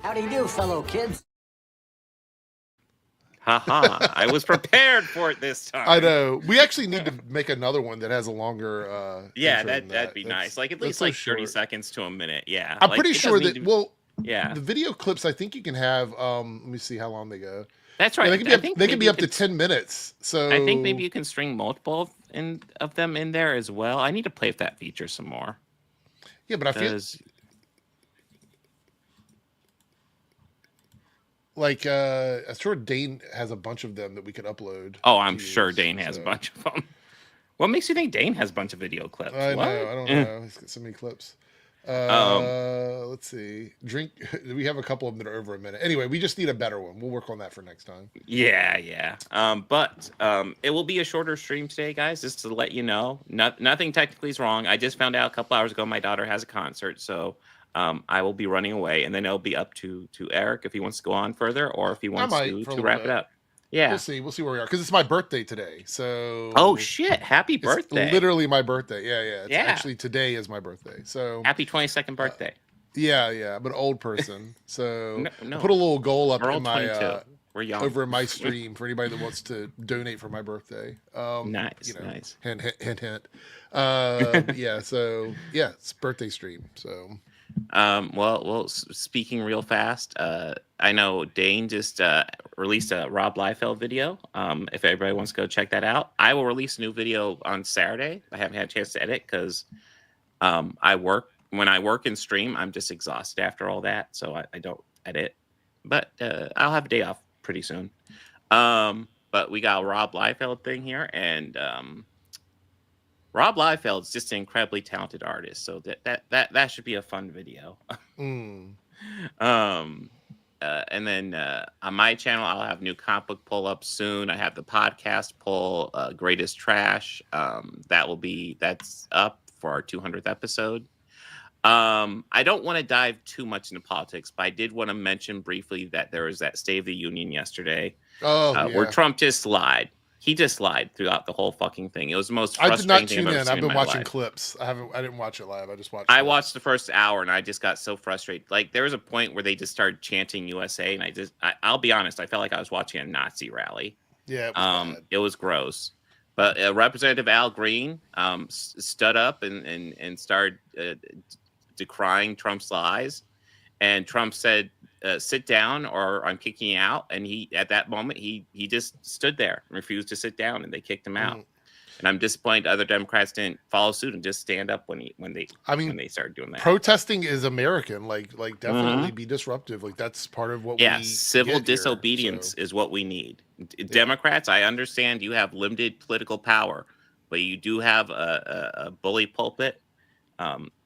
Howdy do, fellow kids. Haha, I was prepared for it this time. I know. We actually need to make another one that has a longer yeah, intro than that'd be nice. Like at least so like 30 short. seconds to a minute. Yeah. I'm like, pretty sure that yeah. the video clips I think you can have let me see how long they go. That's right. Yeah, they can be up to 10 minutes. So I think maybe you can string multiple of them in there as well. I need to play with that feature some more. Yeah, but I feel like I'm sure Dane has a bunch of them that we could upload. Oh, I'm sure Dane has a bunch of them. What makes you think Dane has a bunch of video clips? I don't know. He's got so many clips. Let's see. We have a couple of them that are over a minute. Anyway, we just need a better one. We'll work on that for next time. Yeah. But it will be a shorter stream today, guys, just to let you know. Nothing technically is wrong. I just found out a couple hours ago my daughter has a concert, so I will be running away, and then it'll be up to Eric if he wants to go on further or if he wants to wrap it up. Yeah, we'll see where we are because it's my birthday today. So oh shit, happy birthday! It's literally my birthday. Yeah. Actually, today is my birthday. So happy 22nd birthday. Yeah. I'm an old person, so no. I put a little goal up in my We're young. over in my stream for anybody that wants to donate for my birthday. Nice. Hint. Yeah. So yeah, it's birthday stream. So. Well, speaking real fast, I know Dane just released a Rob Liefeld video. If everybody wants to go check that out, I will release a new video on Saturday. I haven't had a chance to edit because when I work and stream, I'm just exhausted after all that, so I don't edit. But I'll have a day off pretty soon. But we got a Rob Liefeld thing here, and Rob Liefeld's just an incredibly talented artist, so that should be a fun video. And then on my channel, I'll have new comic book pull-ups soon. I have the podcast pull, Greatest Trash. That's up for our 200th episode. I don't want to dive too much into politics, but I did want to mention briefly that there was that State of the Union yesterday where Trump just lied. He just lied throughout the whole fucking thing. It was the most frustrating I did not thing tune I've in. I've been watching life. clips. I didn't watch it live. I just watched. I watched the first hour and I just got so frustrated. Like there was a point where they just started chanting USA, and I'll be honest, I felt like I was watching a Nazi rally. Yeah, it was gross. But Representative Al Green stood up and started decrying Trump's lies, and Trump said, sit down or I'm kicking you out. And at that moment, he just stood there and refused to sit down, and they kicked him out. And I'm disappointed other Democrats didn't follow suit and just stand up when they started doing that. Protesting is American. Like definitely be disruptive. Like that's part of what we civil disobedience is what we need. Democrats, I understand you have limited political power, but you do have a bully pulpit.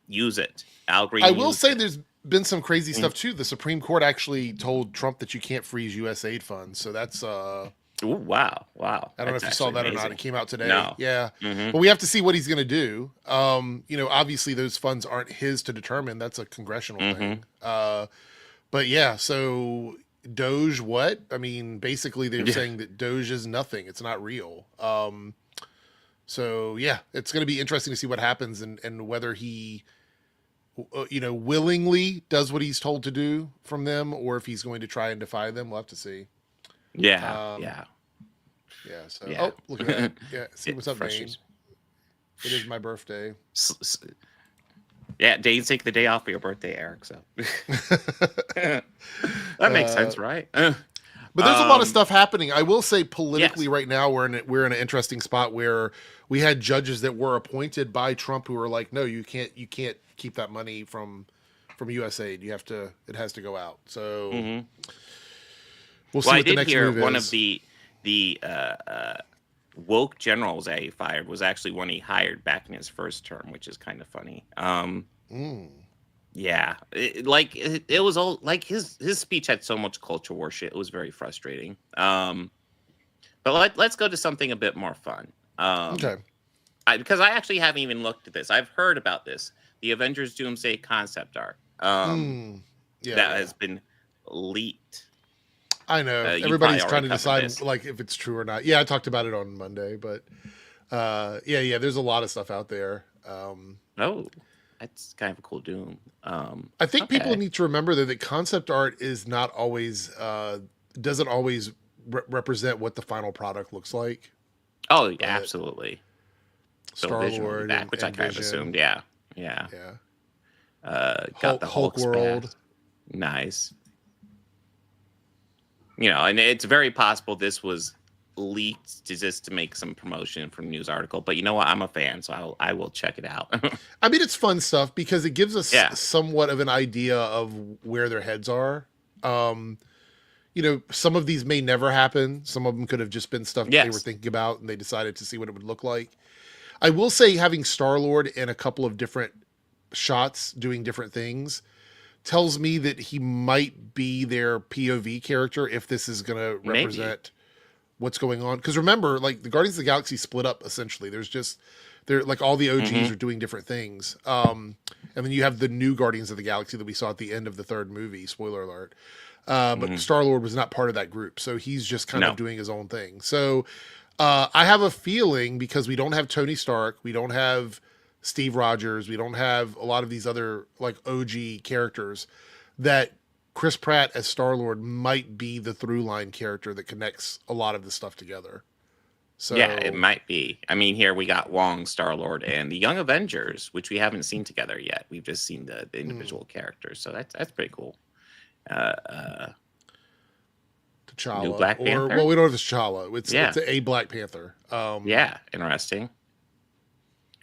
Use it. Al Green. I will say there's been some crazy stuff too. The Supreme Court actually told Trump that you can't freeze U.S. aid funds. So that's Ooh, wow. I don't know if you saw that or not. It came out today. No. Yeah. But we have to see what he's going to do. Obviously those funds aren't his to determine. That's a congressional thing. But yeah, so Doge, what? I mean, basically they're saying that Doge is nothing. It's not real. So yeah, it's going to be interesting to see what happens and whether he, willingly does what he's told to do from them, or if he's going to try and defy them. We'll have to see. Yeah. So, oh, look at that. Yeah. See what's up, Dane. It is my birthday. Yeah, Dane's taking the day off for your birthday, Eric. So that makes sense, right? But there's a lot of stuff happening. I will say politically right now we're in an interesting spot where we had judges that were appointed by Trump who were like, no, you can't keep that money from USAID. It has to go out. So we'll see what the next move is. One of the woke generals that he fired was actually one he hired back in his first term, which is kind of funny. Yeah, it was all like his speech had so much culture war shit. It was very frustrating. But let's go to something a bit more fun. Okay. Because I actually haven't even looked at this. I've heard about this, the Avengers Doomsday concept art. That has been leaked. I know everybody's trying to decide like if it's true or not. Yeah, I talked about it on Monday, but there's a lot of stuff out there. That's kind of a cool Doom. I think people Okay. need to remember that concept art is not always doesn't always represent what the final product looks like. Oh, yeah, But absolutely. So Vision will be Star-Lord back, which I and kind of Vision, assumed. Yeah, yeah. yeah, Got the Hulk Hulk World. spaz. Nice. And it's very possible this was leaked just to make some promotion from news article. But you know what? I'm a fan, so I will check it out. I mean, it's fun stuff because it gives us Yeah. somewhat of an idea of where their heads are. Some of these may never happen. Some of them could have just been stuff that they were Yes. thinking about and they decided to see what it would look like. I will say having Star-Lord in a couple of different shots doing different things tells me that he might be their POV character if this is going to Maybe. represent what's going on. Because remember, like the Guardians of the Galaxy split up essentially. They're like all the OGs are doing different things. And then you have the new Guardians of the Galaxy that we saw at the end of the third movie. Spoiler alert. But Star-Lord was not part of that group, so he's just kind of doing his own thing. So I have a feeling because we don't have Tony Stark, we don't have Steve Rogers, we don't have a lot of these other like OG characters, that Chris Pratt as Star-Lord might be the through line character that connects a lot of the stuff together. So Yeah, it might be. I mean, here we got Wong, Star-Lord, and the Young Avengers, which we haven't seen together yet. We've just seen the individual characters, so that's pretty cool. T'Challa, New Black Panther? we don't have T'Challa. It's a Black Panther. Yeah, interesting.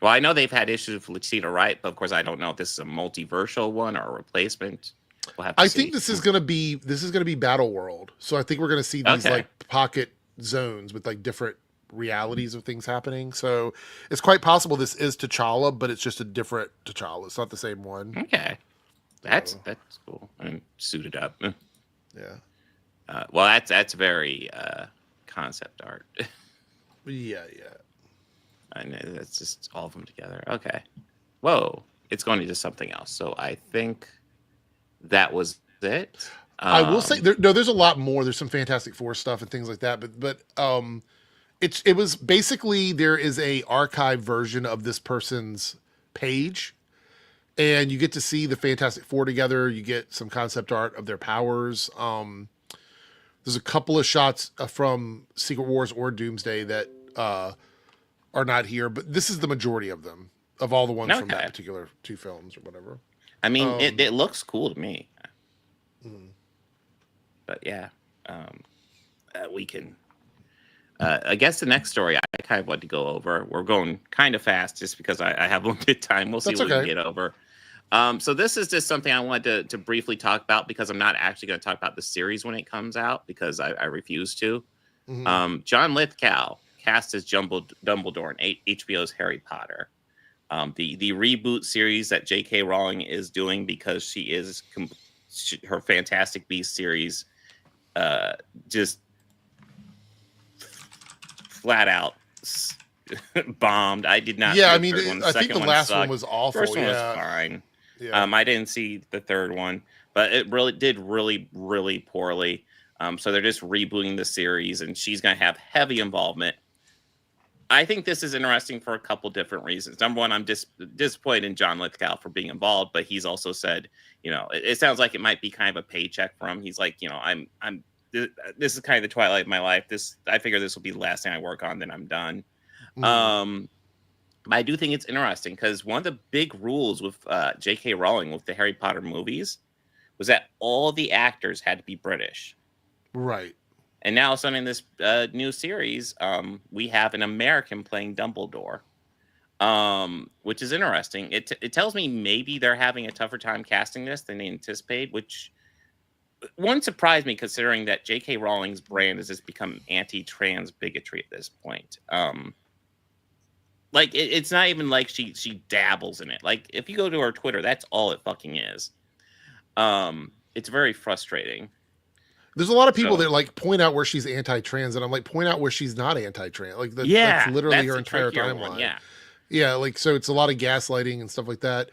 Well, I know they've had issues with Letitia Wright, but of course, I don't know if this is a multiversal one or a replacement. We'll have to see. I think this is gonna be Battle World. So I think we're gonna see these like pocket zones with like different realities of things happening. So it's quite possible this is T'Challa, but it's just a different T'Challa. It's not the same one. Okay, that's cool. And suited up. Yeah. Well, that's very concept art. Yeah. I know that's just all of them together. Okay. Whoa, it's going into something else. So I think that was it. I will say there's a lot more. There's some Fantastic Four stuff and things like that, but it was basically there is a archive version of this person's page, and you get to see the Fantastic Four together. You get some concept art of their powers. There's a couple of shots from Secret Wars or Doomsday that are not here, but this is the majority of them, of all the ones from that particular two films or whatever. I mean, it looks cool to me. But yeah, we can. I guess the next story I kind of want to go over. We're going kind of fast just because I have limited time. We'll see what we can get over. So this is just something I wanted to briefly talk about because I'm not actually going to talk about the series when it comes out because I refuse to. John Lithgow cast as Dumbledore in HBO's Harry Potter. The reboot series that J.K. Rowling is doing because she is her Fantastic Beasts series just flat out bombed. I did not. Yeah, I mean, I think the last one was awful. First one was fine. Yeah. I didn't see the third one, but it did really poorly. So they're just rebooting the series, and she's going to have heavy involvement. I think this is interesting for a couple different reasons. Number one, I'm disappointed in John Lithgow for being involved, but he's also said, it sounds like it might be kind of a paycheck for him. He's like, this is kind of the twilight of my life. I figure this will be the last thing I work on, then I'm done. But I do think it's interesting because one of the big rules with J.K. Rowling with the Harry Potter movies was that all the actors had to be British. Right. And now, in this new series, we have an American playing Dumbledore, which is interesting. It tells me maybe they're having a tougher time casting this than they anticipated, which wouldn't surprise me considering that J.K. Rowling's brand has just become anti-trans bigotry at this point. Like, it's not even like she dabbles in it. Like, if you go to her Twitter, that's all it fucking is. It's very frustrating. There's a lot of people that like point out where she's anti-trans, and I'm like, point out where she's not anti-trans. Like, that's literally her entire timeline. Yeah, like, so it's a lot of gaslighting and stuff like that.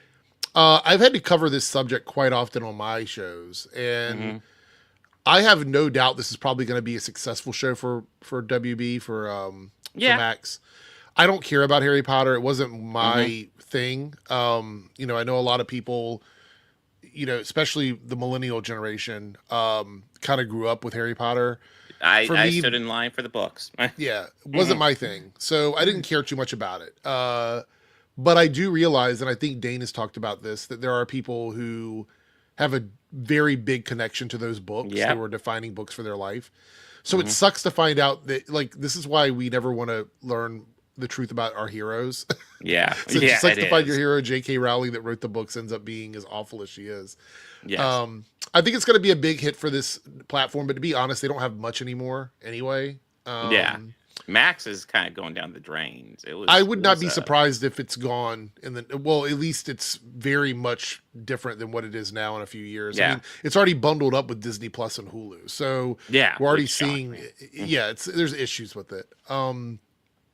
I've had to cover this subject quite often on my shows, and I have no doubt this is probably going to be a successful show for WB for Max. I don't care about Harry Potter. It wasn't my thing. You know, I know a lot of people, you know, especially the millennial generation, kind of grew up with Harry Potter. For I me, stood in line for the books. yeah, it wasn't my thing. So I didn't care too much about it. But I do realize, and I think Dane has talked about this, that there are people who have a very big connection to those books. They Yep. were defining books for their life. So it sucks to find out that, like, this is why we never want to learn the truth about our heroes. Yeah. So it Yeah, just sucks it to find your is. hero, J.K. Rowling, that wrote the books, ends up being as awful as she is. Yes. I think it's going to be a big hit for this platform, but to be honest, they don't have much anymore anyway. Yeah. Max is kind of going down the drains. I would not be surprised if it's gone in the, well, at least it's very much different than what it is now in a few years. Yeah. I mean, it's already bundled up with Disney Plus and Hulu. So Yeah, we're already which shocked seeing, me. yeah, there's issues with it.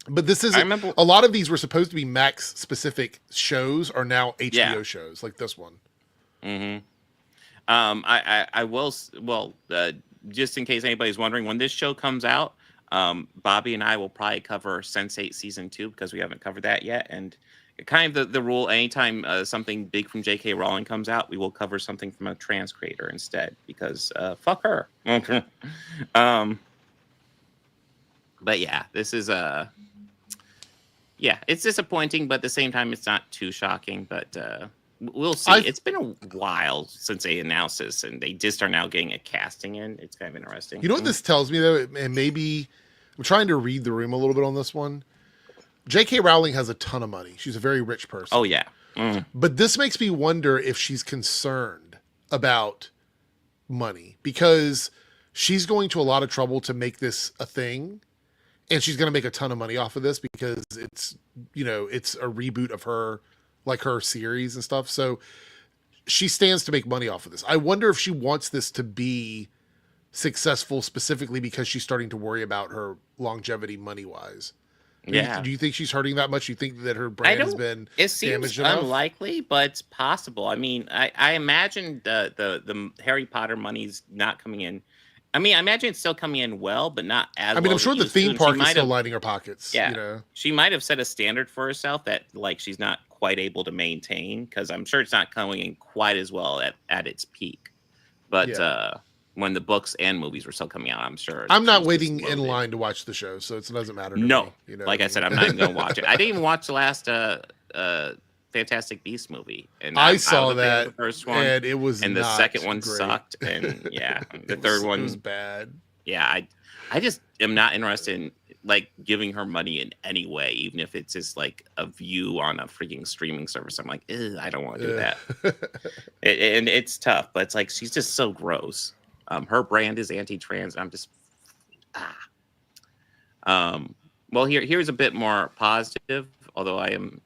But this is, I remember a lot of these were supposed to be Max specific shows are now HBO Yeah. shows, like this one. I will. Well, just in case anybody's wondering, when this show comes out, Bobby and I will probably cover Sense8 season 2 because we haven't covered that yet. And kind of the rule: anytime something big from J.K. Rowling comes out, we will cover something from a trans creator instead because fuck her. But yeah, this is yeah, it's disappointing, but at the same time, it's not too shocking. But we'll see. It's been a while since they announced this, and they just are now getting a casting in. It's kind of interesting. You know what this tells me, though? And maybe I'm trying to read the room a little bit on this one. J.K. Rowling has a ton of money. She's a very rich person. Oh, yeah. But this makes me wonder if she's concerned about money because she's going to a lot of trouble to make this a thing. And she's going to make a ton of money off of this because it's, you know, it's a reboot of her, like her series and stuff. So she stands to make money off of this. I wonder if she wants this to be successful specifically because she's starting to worry about her longevity money wise. Yeah. Do you think she's hurting that much? Do you think that her brand has been It seems damaged enough? unlikely, but it's possible. I mean, I imagine the Harry Potter money's not coming in. I mean, I imagine it's still coming in well, but not as. I mean, well I'm as sure it the used to, theme and she park is might still have- lining her pockets. Yeah, You know, she might have set a standard for herself that like she's not quite able to maintain because I'm sure it's not coming in quite as well at its peak. But Yeah. when the books and movies were still coming out, I'm sure I'm not she's waiting just in loaded. line to watch the show, so it doesn't matter to No, me. You know like what I said, I'm mean? not even gonna watch it. I didn't even watch the last Fantastic Beast movie, and I was a saw fan of that, the first one, and it was and the not second one great. sucked, and yeah, the third one it was bad. Yeah, I just am not interested in like giving her money in any way, even if it's just like a view on a freaking streaming service. I'm like, I don't want to do that. And it's tough, but it's like she's just so gross. Her brand is anti-trans. I'm just well, here's a bit more positive, although I am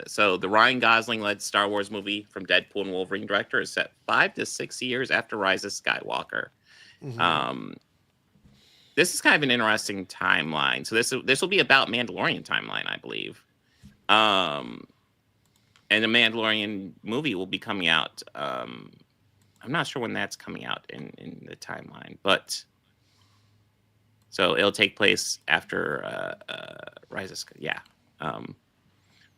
so the Ryan Gosling led Star Wars movie from Deadpool and Wolverine director is set 5 to 6 years after Rise of Skywalker. Mhm. This is kind of an interesting timeline. So this will be about Mandalorian timeline, I believe. And the Mandalorian movie will be coming out. I'm not sure when that's coming out in the timeline, but so it'll take place after Rise of Skywalker. Yeah.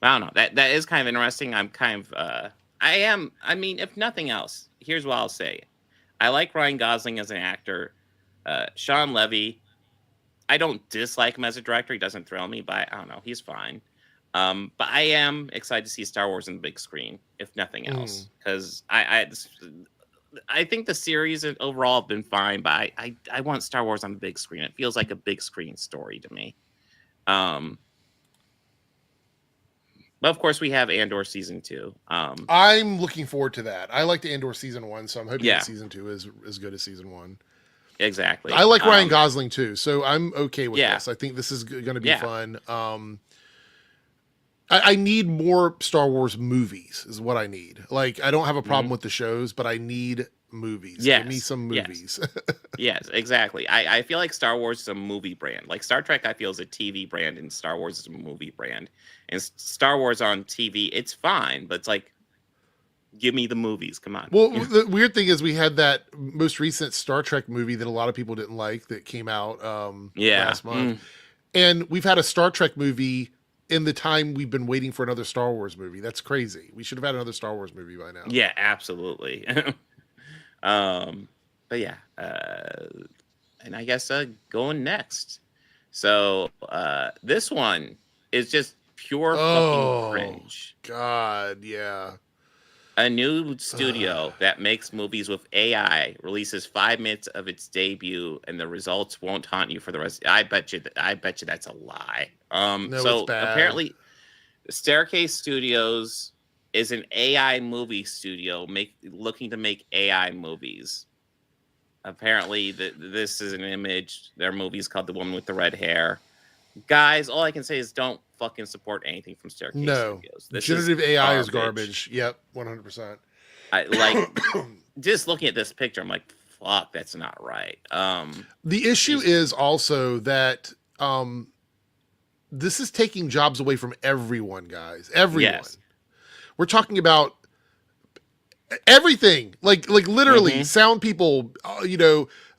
I don't know. That is kind of interesting. I'm kind of I mean, if nothing else, here's what I'll say. I like Ryan Gosling as an actor. Sean Levy, I don't dislike him as a director. He doesn't thrill me, but I don't know. He's fine. But I am excited to see Star Wars on the big screen, if nothing else, because I think the series overall have been fine, but I want Star Wars on the big screen. It feels like a big screen story to me. But of course, we have Andor season 2. I'm looking forward to that. I liked Andor season 1, so I'm hoping Yeah. that season 2 is as good as season 1. Exactly. I like Ryan Gosling too, so I'm okay with Yeah. this. I think this is going to be Yeah. fun. I need more Star Wars movies is what I need. Like, I don't have a problem with the shows, but I need movies. Give me Yes, some yes. movies. Yes, exactly. I feel like Star Wars is a movie brand. Like Star Trek, I feel is a TV brand, and Star Wars is a movie brand. And Star Wars on TV, it's fine, but it's like, give me the movies. Come on. Well, the weird thing is we had that most recent Star Trek movie that a lot of people didn't like that came out Yeah. last month. And we've had a Star Trek movie in the time we've been waiting for another Star Wars movie. That's crazy. We should have had another Star Wars movie by now. Yeah, absolutely. But yeah, and I guess going next. So this one is just pure fucking cringe. God, yeah. A new studio that makes movies with AI releases 5 minutes of its debut, and the results won't haunt you for the rest. I bet you that's a lie. No, So it's bad. apparently, Staircase Studios is an AI movie studio looking to make AI movies. Apparently, this is an image. Their movie is called The Woman with the Red Hair. Guys, all I can say is don't fucking support anything from Staircase Studios. Generative AI is garbage. Yep, 100%. I like just looking at this picture, I'm like, fuck, that's not right. The issue is also that this is taking jobs away from everyone, guys. Everyone. Yes. We're talking about everything, like literally sound people,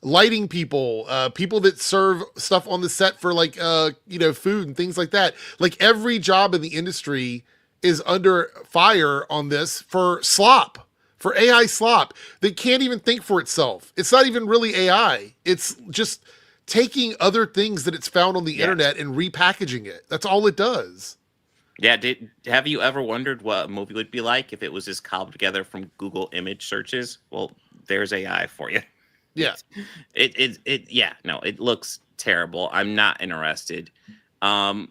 lighting people, people that serve stuff on the set for like, food and things like that. Like every job in the industry is under fire on this for slop, for AI slop that can't even think for itself. It's not even really AI. It's just taking other things that it's found on the internet and repackaging it. That's all it does. Yeah, have you ever wondered what a movie would be like if it was just cobbled together from Google image searches? Well, there's AI for you. Yeah. It looks terrible. I'm not interested. I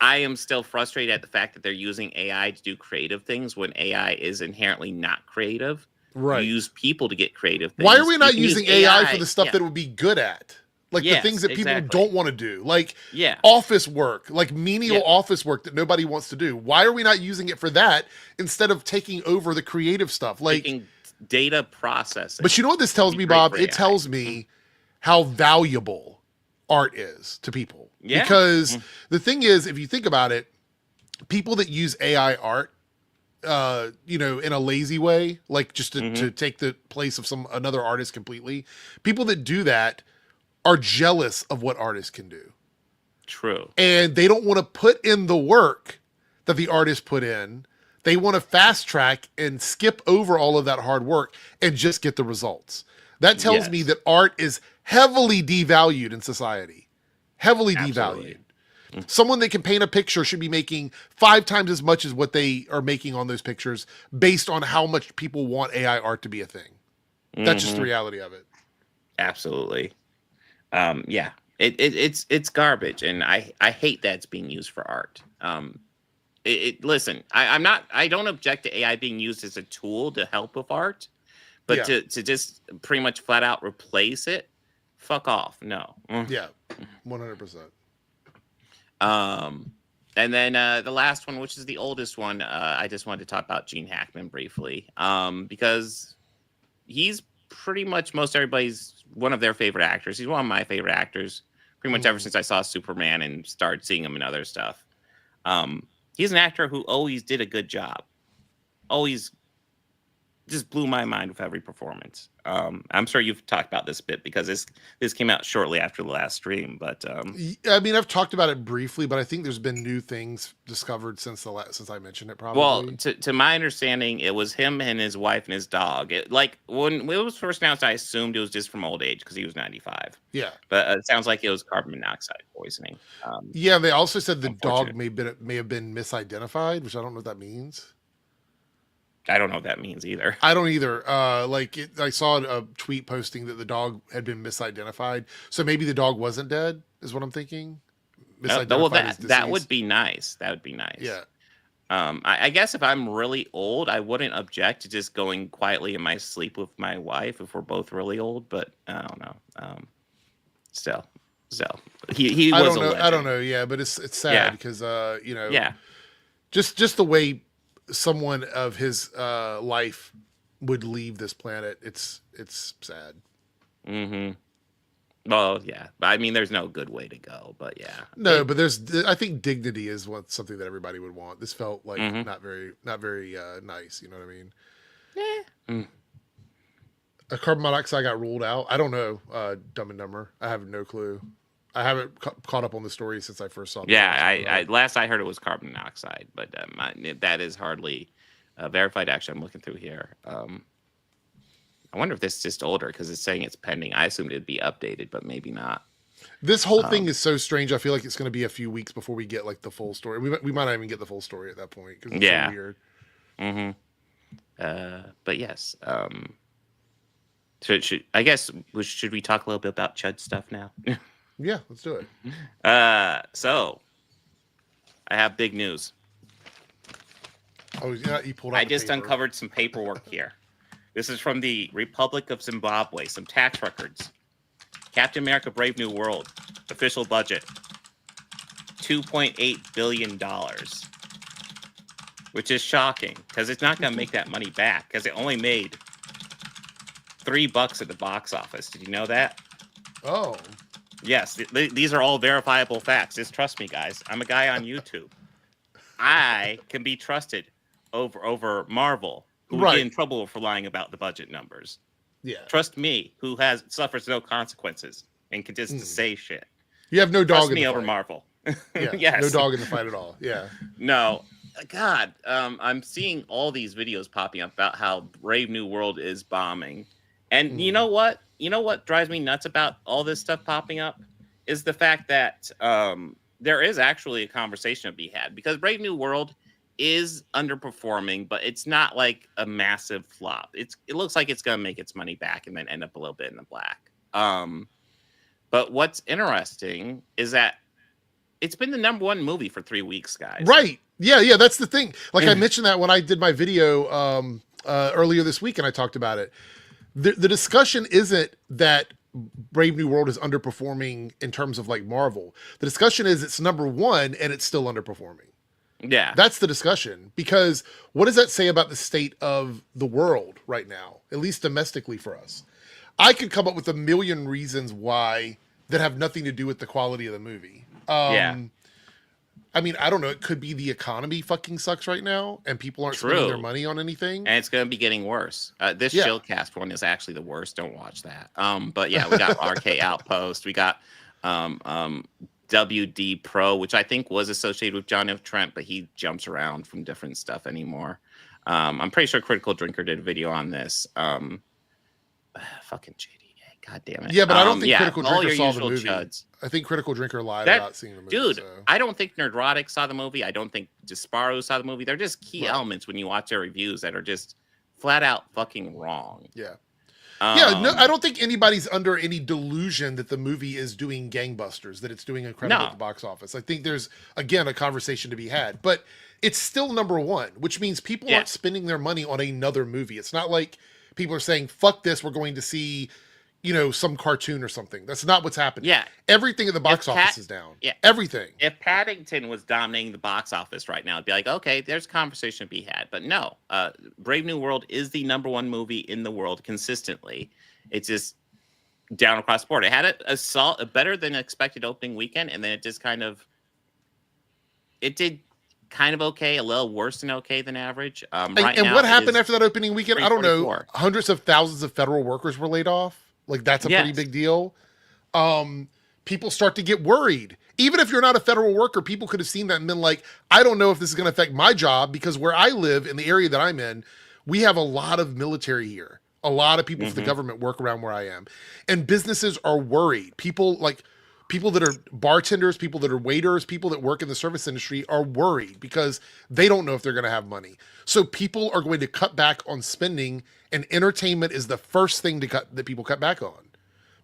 am still frustrated at the fact that they're using AI to do creative things when AI is inherently not creative. Right. You use people to get creative things. Why are we not using AI for the stuff that it would be good at? Like the things that people don't want to do, like office work, like menial office work that nobody wants to do. Why are we not using it for that instead of taking over the creative stuff? Like taking data processing. But you know what this tells me, Bob? It tells me how valuable art is to people. Yeah. Because the thing is, if you think about it, people that use AI art, in a lazy way, like just to take the place of another artist completely, people that do that are jealous of what artists can do. True. And they don't want to put in the work that the artist put in. They want to fast track and skip over all of that hard work and just get the results. That tells me that art is heavily devalued in society. Heavily devalued. Someone that can paint a picture should be making 5 times as much as what they are making on those pictures based on how much people want AI art to be a thing. That's just the reality of it. Absolutely. It's garbage, and I hate that it's being used for art. Listen, I don't object to AI being used as a tool to help with art, but to just pretty much flat out replace it, fuck off. No. Yeah, 100%. And then the last one, which is the oldest one, I just wanted to talk about Gene Hackman briefly, because he's pretty much most everybody's one of their favorite actors. He's one of my favorite actors pretty much ever since I saw Superman and started seeing him in other stuff. He's an actor who always did a good job. Always just blew my mind with every performance. I'm sure you've talked about this bit because this came out shortly after the last stream. But I mean, I've talked about it briefly, but I think there's been new things discovered since I mentioned it. Probably. Well, to my understanding, it was him and his wife and his dog. When it was first announced, I assumed it was just from old age because he was 95. Yeah, but it sounds like it was carbon monoxide poisoning. Yeah, they also said the dog may have been misidentified, which I don't know what that means. I don't know what that means either. I don't either. I saw a tweet posting that the dog had been misidentified. So maybe the dog wasn't dead, is what I'm thinking. Well, that would be nice. That would be nice. Yeah. I guess if I'm really old, I wouldn't object to just going quietly in my sleep with my wife if we're both really old. But I don't know. Still, he was. I don't know. Yeah, but it's sad because just the way someone of his life would leave this planet, it's sad. Well, yeah, I mean, there's no good way to go, but yeah. No, but I think dignity is something that everybody would want. This felt like not very nice. You know what I mean? Yeah. A carbon monoxide got ruled out. I don't know. Dumb and Dumber. I have no clue. I haven't caught up on the story since I first saw it. Yeah, I last I heard it was carbon monoxide, but that is hardly verified. Actually, I'm looking through here. I wonder if this is just older because it's saying it's pending. I assumed it'd be updated, but maybe not. This whole thing is so strange. I feel like it's going to be a few weeks before we get like the full story. We might not even get the full story at that point because it's so weird. But yes. Should we talk a little bit about Chud stuff now? Yeah, let's do it. So I have big news. Oh yeah, you pulled out. I just uncovered some paperwork here. This is from the Republic of Zimbabwe. Some tax records. Captain America: Brave New World official budget $2.8 billion, which is shocking because it's not going to make that money back because it only made $3 at the box office. Did you know that? Oh. Yes, these are all verifiable facts. Just trust me, guys. I'm a guy on YouTube. I can be trusted over Marvel, who would get in trouble for lying about the budget numbers. Yeah. Trust me, who suffers no consequences and can just say shit. You have no dog in the fight. Trust me over Marvel. Yeah, yes. No dog in the fight at all. Yeah. No. God, I'm seeing all these videos popping up about how Brave New World is bombing. And you know what? You know what drives me nuts about all this stuff popping up is the fact that there is actually a conversation to be had because Brave New World is underperforming, but it's not like a massive flop. It looks like it's going to make its money back and then end up a little bit in the black. But what's interesting is that it's been the #1 movie for 3 weeks, guys. Right. Yeah. That's the thing. Like I mentioned that when I did my video earlier this week and I talked about it. The discussion isn't that Brave New World is underperforming in terms of like Marvel. The discussion is it's #1 and it's still underperforming. Yeah. That's the discussion because what does that say about the state of the world right now, at least domestically for us? I could come up with a million reasons why that have nothing to do with the quality of the movie. I mean, I don't know. It could be the economy fucking sucks right now and people aren't spending their money on anything. And it's going to be getting worse. This Shillcast one is actually the worst. Don't watch that. But yeah, we got RK Outpost. We got WD Pro, which I think was associated with John F. Trent, but he jumps around from different stuff anymore. I'm pretty sure Critical Drinker did a video on this. Fucking JDA. God damn it. Yeah, but I don't think Critical Drinker saw the movie. Chuds. I think Critical Drinker lied about seeing the movie. Dude, I don't think Nerdrotic saw the movie. I don't think Disparrow saw the movie. They're just key elements when you watch their reviews that are just flat out fucking wrong. Yeah. No, I don't think anybody's under any delusion that the movie is doing gangbusters, that it's doing incredible at the box office. I think there's, again, a conversation to be had. But it's still #1, which means people aren't spending their money on another movie. It's not like people are saying, fuck this, we're going to see some cartoon or something. That's not what's happening. Yeah. Everything at the box office is down. Yeah. Everything. If Paddington was dominating the box office right now, it'd be like, okay, there's a conversation to be had. But no, Brave New World is the #1 movie in the world consistently. It's just down across the board. It had a better than expected opening weekend, and then it just it did kind of okay, a little worse than okay than average. And what happened after that opening weekend? I don't know. Hundreds of thousands of federal workers were laid off. Like, that's a pretty big deal. People start to get worried. Even if you're not a federal worker, people could have seen that and been like, I don't know if this is going to affect my job because where I live in the area that I'm in, we have a lot of military here. A lot of people for the government work around where I am. And businesses are worried. People that are bartenders, people that are waiters, people that work in the service industry are worried because they don't know if they're going to have money. So people are going to cut back on spending, and entertainment is the first thing that people cut back on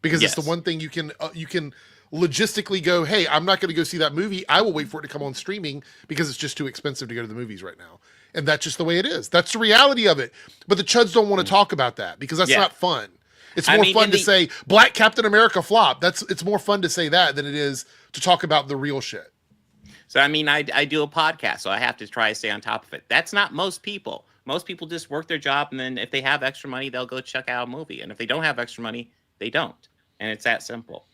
because it's the one thing you can logistically go, hey, I'm not going to go see that movie. I will wait for it to come on streaming because it's just too expensive to go to the movies right now. And that's just the way it is. That's the reality of it. But the chuds don't want to talk about that because that's not fun. It's more fun to say Black Captain America flop. It's more fun to say that than it is to talk about the real shit. So, I mean, I do a podcast, so I have to try to stay on top of it. That's not most people. Most people just work their job, and then if they have extra money, they'll go check out a movie. And if they don't have extra money, they don't. And it's that simple.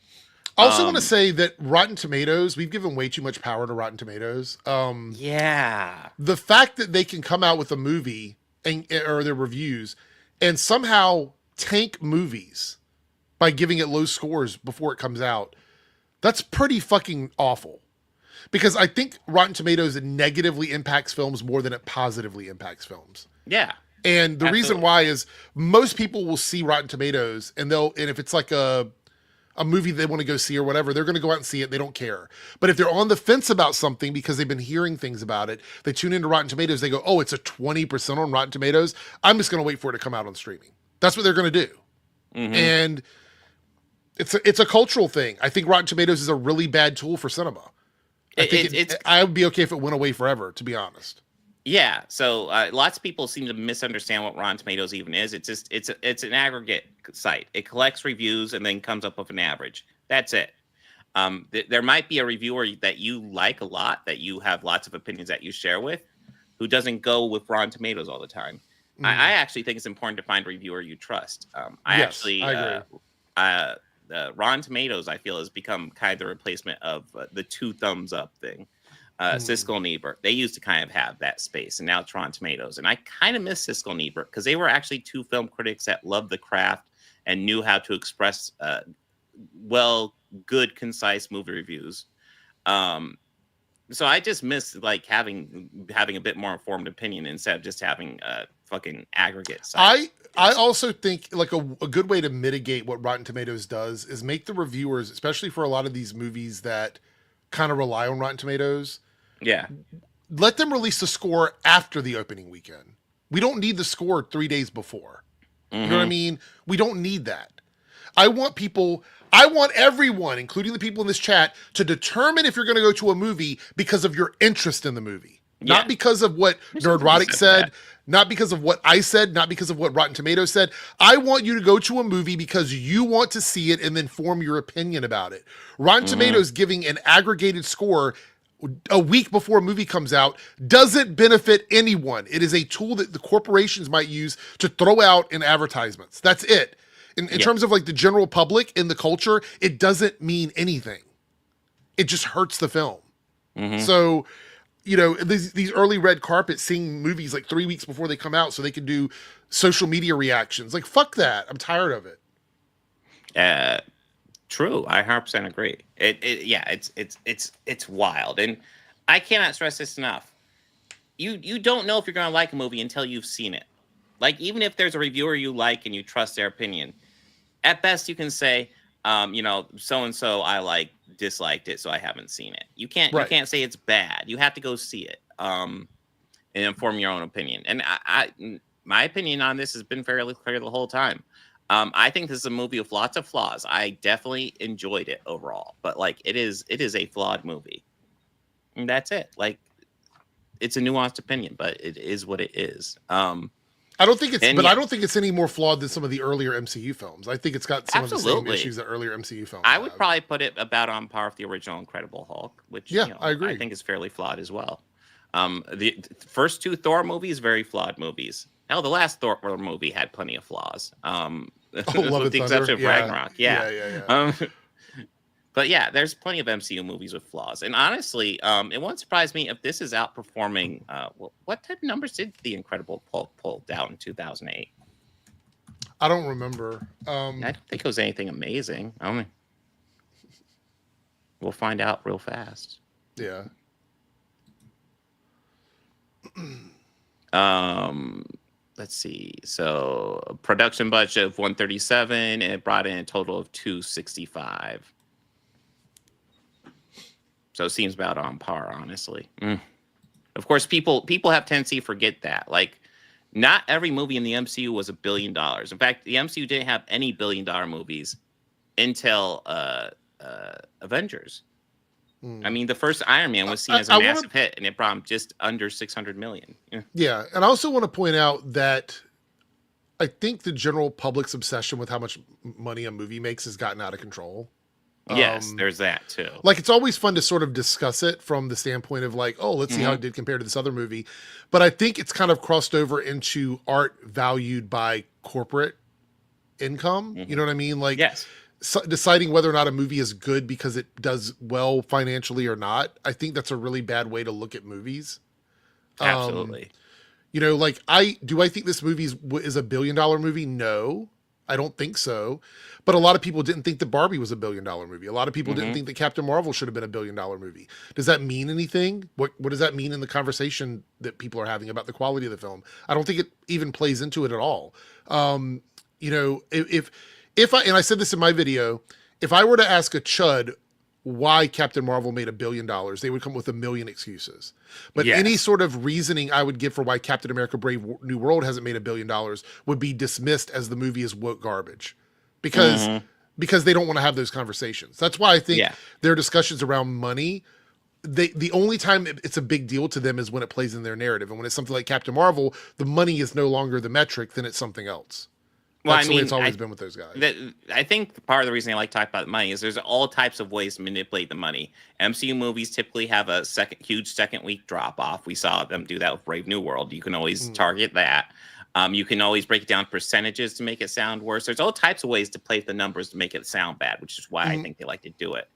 I also want to say that Rotten Tomatoes, we've given way too much power to Rotten Tomatoes. The fact that they can come out with a movie or their reviews and somehow tank movies by giving it low scores before it comes out, That's pretty fucking awful. Because I think Rotten Tomatoes negatively impacts films more than it positively impacts films. Yeah. And the reason why is most people will see Rotten Tomatoes and if it's like a movie they want to go see or whatever, they're going to go out and see it. They don't care. But if they're on the fence about something because they've been hearing things about it, they tune into Rotten Tomatoes, they go, oh, it's a 20% on Rotten Tomatoes. I'm just going to wait for it to come out on streaming. That's what they're going to do. Mm-hmm. And it's a cultural thing. I think Rotten Tomatoes is a really bad tool for cinema. I would be okay if it went away forever, to be honest. Yeah, so lots of people seem to misunderstand what Rotten Tomatoes even is. It's an aggregate site. It collects reviews and then comes up with an average. That's it. There might be a reviewer that you like a lot, that you have lots of opinions that you share with, who doesn't go with Rotten Tomatoes all the time. Mm. I actually think it's important to find a reviewer you trust. I agree. Rotten Tomatoes, I feel, has become kind of the replacement of the 2 thumbs up thing. Siskel and Ebert, they used to kind of have that space, and now it's Rotten Tomatoes. And I kind of miss Siskel and Ebert because they were actually 2 film critics that loved the craft and knew how to express good, concise movie reviews. So I just miss like having a bit more informed opinion instead of just having a fucking aggregate site. I also think like a good way to mitigate what Rotten Tomatoes does is make the reviewers, especially for a lot of these movies that kind of rely on Rotten Tomatoes. Yeah. Let them release the score after the opening weekend. We don't need the score 3 days before. Mm-hmm. You know what I mean? We don't need that. I want everyone, including the people in this chat, to determine if you're going to go to a movie because of your interest in the movie. Yeah. Not because of what Nerdrotic said, not because of what I said, not because of what Rotten Tomatoes said. I want you to go to a movie because you want to see it and then form your opinion about it. Rotten Tomatoes giving an aggregated score a week before a movie comes out doesn't benefit anyone. It is a tool that the corporations might use to throw out in advertisements. That's it. In terms of like the general public in the culture, it doesn't mean anything. It just hurts the film. Mm-hmm. So, you know, these early red carpets, seeing movies like 3 weeks before they come out so they can do social media reactions. Like, fuck that. I'm tired of it. True. I 100% agree. It's wild. And I cannot stress this enough. You don't know if you're going to like a movie until you've seen it. Like, even if there's a reviewer you like and you trust their opinion, at best you can say, so-and-so I disliked it, so I haven't seen it. You can't say it's bad. You have to go see it and inform your own opinion. And my opinion on this has been fairly clear the whole time. I think this is a movie with lots of flaws. I definitely enjoyed it overall, but like it is a flawed movie. And that's it. Like, it's a nuanced opinion, but it is what it is. I don't think it's any more flawed than some of the earlier MCU films. I think it's got some of the same issues that earlier MCU films I would probably put it about on par with the original Incredible Hulk, which I agree. I think is fairly flawed as well. The first 2 Thor movies, very flawed movies. Hell, the last Thor movie had plenty of flaws. With the exception of Ragnarok. Yeah. But yeah, there's plenty of MCU movies with flaws. And honestly, it won't surprise me if this is outperforming. What type of numbers did The Incredible Hulk pull down in 2008? I don't remember. I don't think it was anything amazing. We'll find out real fast. Yeah. Let's see. So production budget of 137, and it brought in a total of 265. So it seems about on par, honestly. Of course, people have tendency to forget that. Like, not every movie in the MCU was $1 billion. In fact, the MCU didn't have any $1 billion movies until Avengers. I mean, the first Iron Man was seen as a massive hit, and it brought him just under 600 million. Yeah, and I also want to point out that I think the general public's obsession with how much money a movie makes has gotten out of control. Yes, there's that too. Like, it's always fun to sort of discuss it from the standpoint of like, oh, let's see how it did compared to this other movie. But I think it's kind of crossed over into art valued by corporate income. You know what I mean? Like, yes. Deciding whether or not a movie is good because it does well financially or not. I think that's a really bad way to look at movies. Absolutely. Like, I think this movie is $1 billion movie? No. I don't think so. But a lot of people didn't think that Barbie was a $1 billion movie. A lot of people Mm-hmm. didn't think that Captain Marvel should have been a $1 billion movie. Does that mean anything? What does that mean in the conversation that people are having about the quality of the film? I don't think it even plays into it at all. You know, if I, and I said this in my video, if I were to ask a chud why Captain Marvel made $1 billion, they would come with a million excuses. But any sort of reasoning I would give for why Captain America Brave New World hasn't made $1 billion would be dismissed as the movie is woke garbage, because they don't want to have those conversations. That's why I think their discussions around money, the only time it's a big deal to them is when it plays in their narrative. And when it's something like Captain Marvel, the money is no longer the metric, then it's something else. Well, That's the way it's always been with those guys. I think part of the reason I like talking about money is there's all types of ways to manipulate the money. MCU movies typically have a huge second week drop off. We saw them do that with Brave New World. You can always target that. You can always break it down percentages to make it sound worse. There's all types of ways to play the numbers to make it sound bad, which is why I think they like to do it.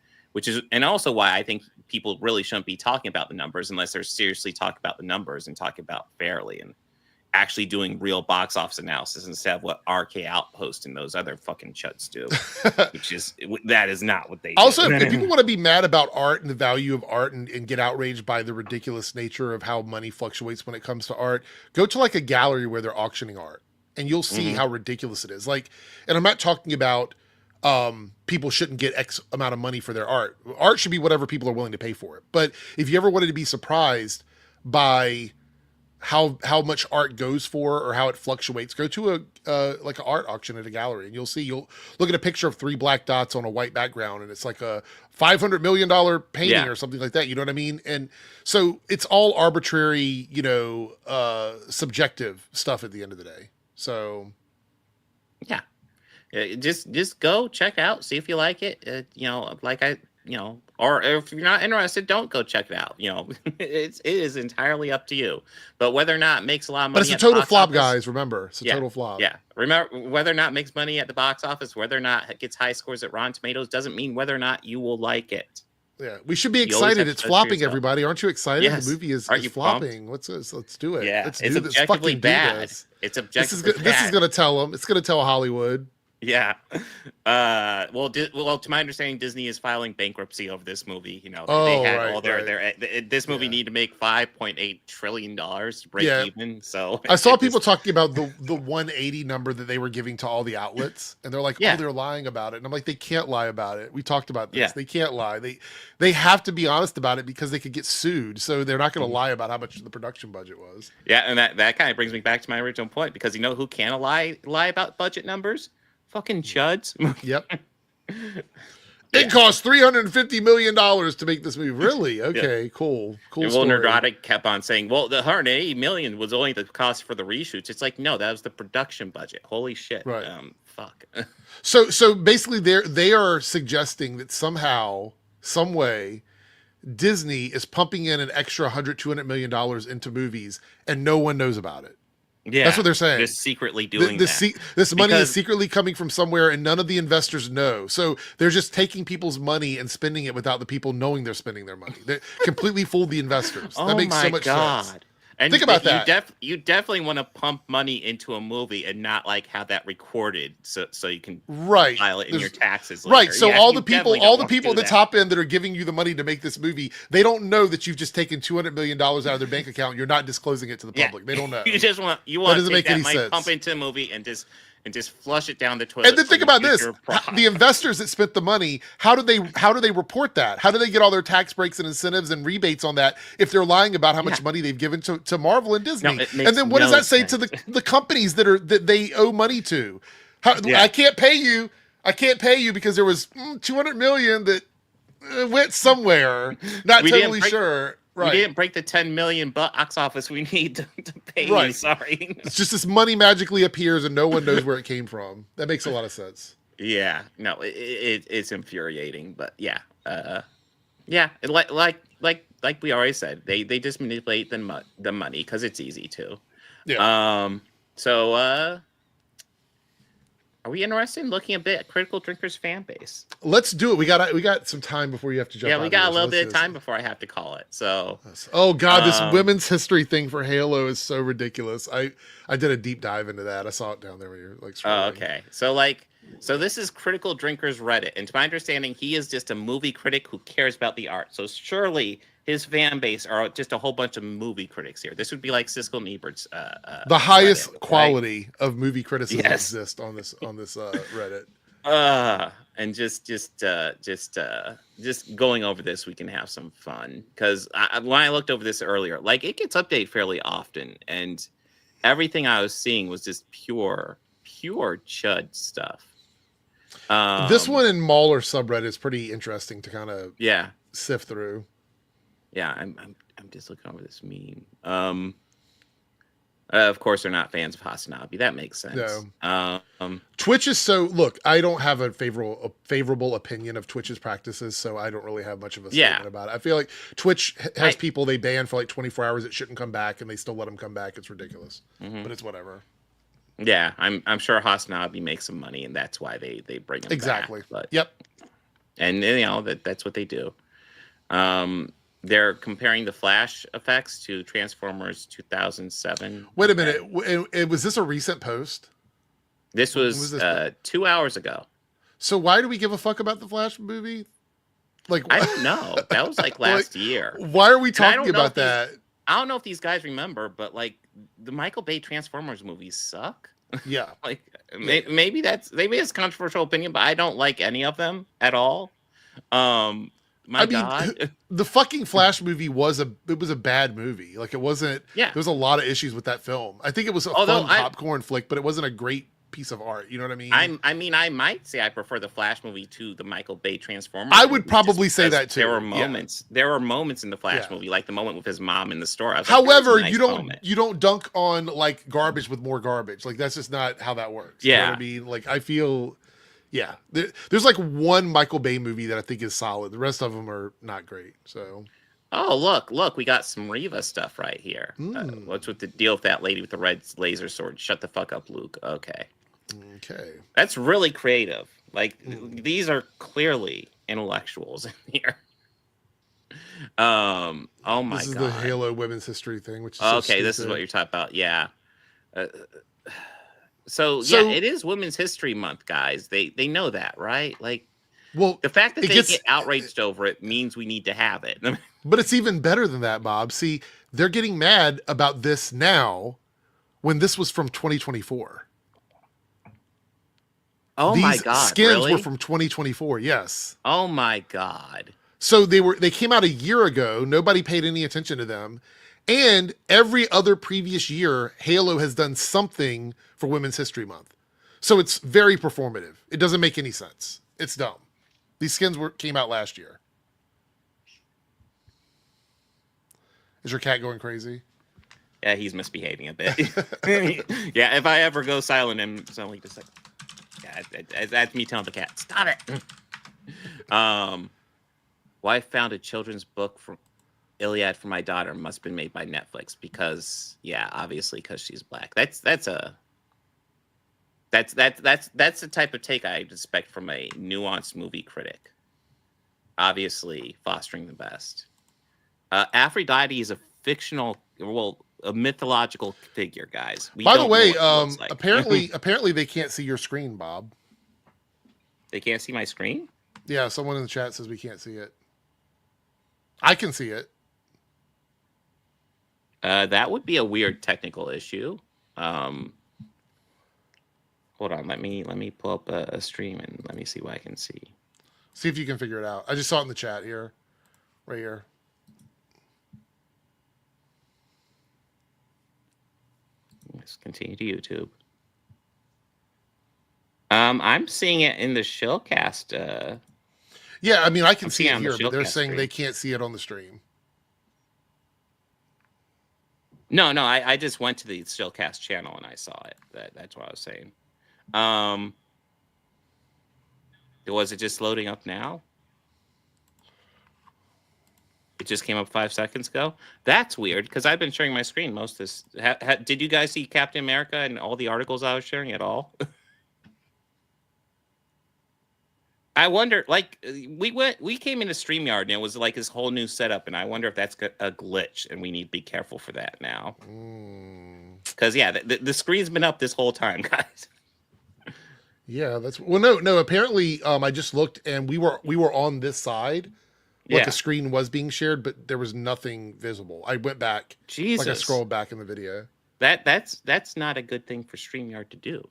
And also why I think people really shouldn't be talking about the numbers unless they're seriously talking about the numbers and talking about fairly and actually doing real box office analysis instead of what RK Outpost and those other fucking chuds do, that is not what they do. Also, if people want to be mad about art and the value of art and get outraged by the ridiculous nature of how money fluctuates when it comes to art, go to like a gallery where they're auctioning art and you'll see how ridiculous it is. Like, and I'm not talking about people shouldn't get X amount of money for their art. Art should be whatever people are willing to pay for it. But if you ever wanted to be surprised by how much art goes for or how it fluctuates, go to like an art auction at a gallery and you'll look at a picture of 3 black dots on a white background and it's like a $500 million painting or something like that. You know what I mean? And so it's all arbitrary, you know, subjective stuff at the end of the day. So just go check out, see if you like it. You know, or if you're not interested, don't go check it out. You know, it is entirely up to you. But whether or not it makes a lot of money, but it's a total flop, guys. Remember, it's a total flop. Yeah, remember, whether or not it makes money at the box office, whether or not it gets high scores at Rotten Tomatoes, doesn't mean whether or not you will like it. Yeah, we should be excited. It's flopping, everybody. Aren't you excited? Yes. The movie is flopping. Let's do it. Yeah, let's it's do this. objectively Fucking bad. This. It's objectively bad. This is going to tell them. It's going to tell Hollywood. Yeah. Well, to my understanding, Disney is filing bankruptcy over this movie. You know, they had all their this movie need to make $5.8 trillion to break even. So I saw people talking about the 180 number that they were giving to all the outlets, and they're like, oh, they're lying about it. And I'm like, they can't lie about it. We talked about this. Yeah. They can't lie. They have to be honest about it because they could get sued. So they're not going to lie about how much the production budget was. Yeah, and that kind of brings me back to my original point, because you know who can lie about budget numbers? Fucking chuds. Yep. It cost $350 million to make this movie. Really? Okay, cool. Cool. And Nerdotic kept on saying, well, the $180 million was only the cost for the reshoots. It's like, no, that was the production budget. Holy shit. Right. Fuck. So basically they are suggesting that somehow, some way, Disney is pumping in an extra $100-200 million into movies and no one knows about it. Yeah, that's what they're saying. Just secretly doing that. This money is secretly coming from somewhere, and none of the investors know. So they're just taking people's money and spending it without the people knowing they're spending their money. They completely fooled the investors. That makes so much sense. And think about that. You definitely want to pump money into a movie and not like have that recorded so you can file it in your taxes later. Right. So all the people at the top end that are giving you the money to make this movie, they don't know that you've just taken $200 million out of their bank account. You're not disclosing it to the public. They don't know. You want to take that money, pump into the movie, and just flush it down the toilet. And then think about this: the investors that spent the money, how do they report that? How do they get all their tax breaks and incentives and rebates on that if they're lying about how much money they've given to Marvel and Disney? And then what does that say to the companies that they owe money to? I can't pay you. I can't pay you because there was $200 million that went somewhere. Not totally sure. Right. We didn't break the 10 million box office we need to pay you. Sorry. It's just this money magically appears and no one knows where it came from. That makes a lot of sense. Yeah. No, it's infuriating, but yeah. Like we already said, they just manipulate the money because it's easy to. Yeah. Are we interested in looking a bit at Critical Drinkers fan base? Let's do it. We got some time before you have to jump. Yeah, we got a little bit of this. time before I have to call it. So, oh god, this women's history thing for Halo is so ridiculous. I did a deep dive into that. I saw it down there where you're like. Oh, okay. So this is Critical Drinkers Reddit, and to my understanding, he is just a movie critic who cares about the art. So surely his fan base are just a whole bunch of movie critics here. This would be like Siskel and Ebert's. The highest Reddit, quality of movie criticism exists on this Reddit. And just going over this, we can have some fun because when I looked over this earlier, like it gets updated fairly often, and everything I was seeing was just pure chud stuff. This one in Mauler subreddit is pretty interesting to kind of sift through. Yeah, I'm just looking over this meme. Of course, they're not fans of Hasanabi. That makes sense. No. Twitch is so. Look, I don't have a favorable opinion of Twitch's practices, so I don't really have much of a statement about it. I feel like Twitch has people they ban for like 24 hours that shouldn't come back, and they still let them come back. It's ridiculous, but it's whatever. Yeah, I'm sure Hasanabi makes some money, and that's why they bring him back. But, yep. And that's what they do. They're comparing the flash effects to Transformers 2007. Wait a minute. Was this a recent post? This was 2 hours ago. So why do we give a fuck about the Flash movie? Like I don't know. That was like last year. Why are we talking about that? I don't know if these guys remember, but like the Michael Bay Transformers movies suck. Yeah. Like maybe it's a controversial opinion, but I don't like any of them at all. My God. The fucking Flash movie was a bad movie. Like it wasn't. Yeah. There's a lot of issues with that film. I think it was a fun popcorn flick, but it wasn't a great piece of art. You know what I mean? I might say I prefer the Flash movie to the Michael Bay Transformers. I would probably say that too. There were moments. Yeah. There were moments in the Flash movie, like the moment with his mom in the store. However, you don't dunk on like garbage with more garbage. Like that's just not how that works. Yeah. You know what I mean? Like I feel. Yeah, there's like one Michael Bay movie that I think is solid. The rest of them are not great. So, oh look, we got some Reva stuff right here. What's with the deal with that lady with the red laser sword? Shut the fuck up, Luke. Okay, that's really creative. Like these are clearly intellectuals in here. Oh my god, this is the Halo Women's History thing, which is okay. This is what you're talking about. Yeah. So yeah, it is Women's History Month, guys. They know that, right? Like, well, the fact that they get outraged over it means we need to have it. But it's even better than that, Bob. See, they're getting mad about this now when this was from 2024. Oh my God, skins were from 2024. Yes. Oh my God. So they came out a year ago. Nobody paid any attention to them. And every other previous year, Halo has done something for Women's History Month. So it's very performative. It doesn't make any sense. It's dumb. These skins came out last year. Is your cat going crazy? Yeah, he's misbehaving a bit. Yeah, if I ever go silent, I'm suddenly just like, yeah, that's me telling the cat, stop it. Wife found a children's book from Iliad for my daughter must have been made by Netflix because because she's black. That's the type of take I'd expect from a nuanced movie critic. Obviously, fostering the best. Aphrodite is a a mythological figure, guys. By the way, apparently they can't see your screen, Bob. They can't see my screen? Yeah, someone in the chat says we can't see it. I can see it. That would be a weird technical issue. Hold on, let me pull up a stream and let me see what I can see. See if you can figure it out. I just saw it in the chat here, right here. Let's continue to YouTube. I'm seeing it in the Shillcast. Yeah, I mean I can see it here, but they're saying they can't see it on the stream. No, I just went to the Shillcast channel and I saw it. That's what I was saying. Was it just loading up now? It just came up 5 seconds ago? That's weird, because I've been sharing my screen most of this. Did you guys see Captain America and all the articles I was sharing at all? I wonder, like, we came into StreamYard and it was like this whole new setup, and I wonder if that's a glitch, and we need to be careful for that now. Because yeah, the screen's been up this whole time, guys. Yeah, that's no. Apparently, I just looked and we were on this side. Like the screen was being shared, but there was nothing visible. I went back. Jesus. Like I scrolled back in the video. That's not a good thing for StreamYard to do.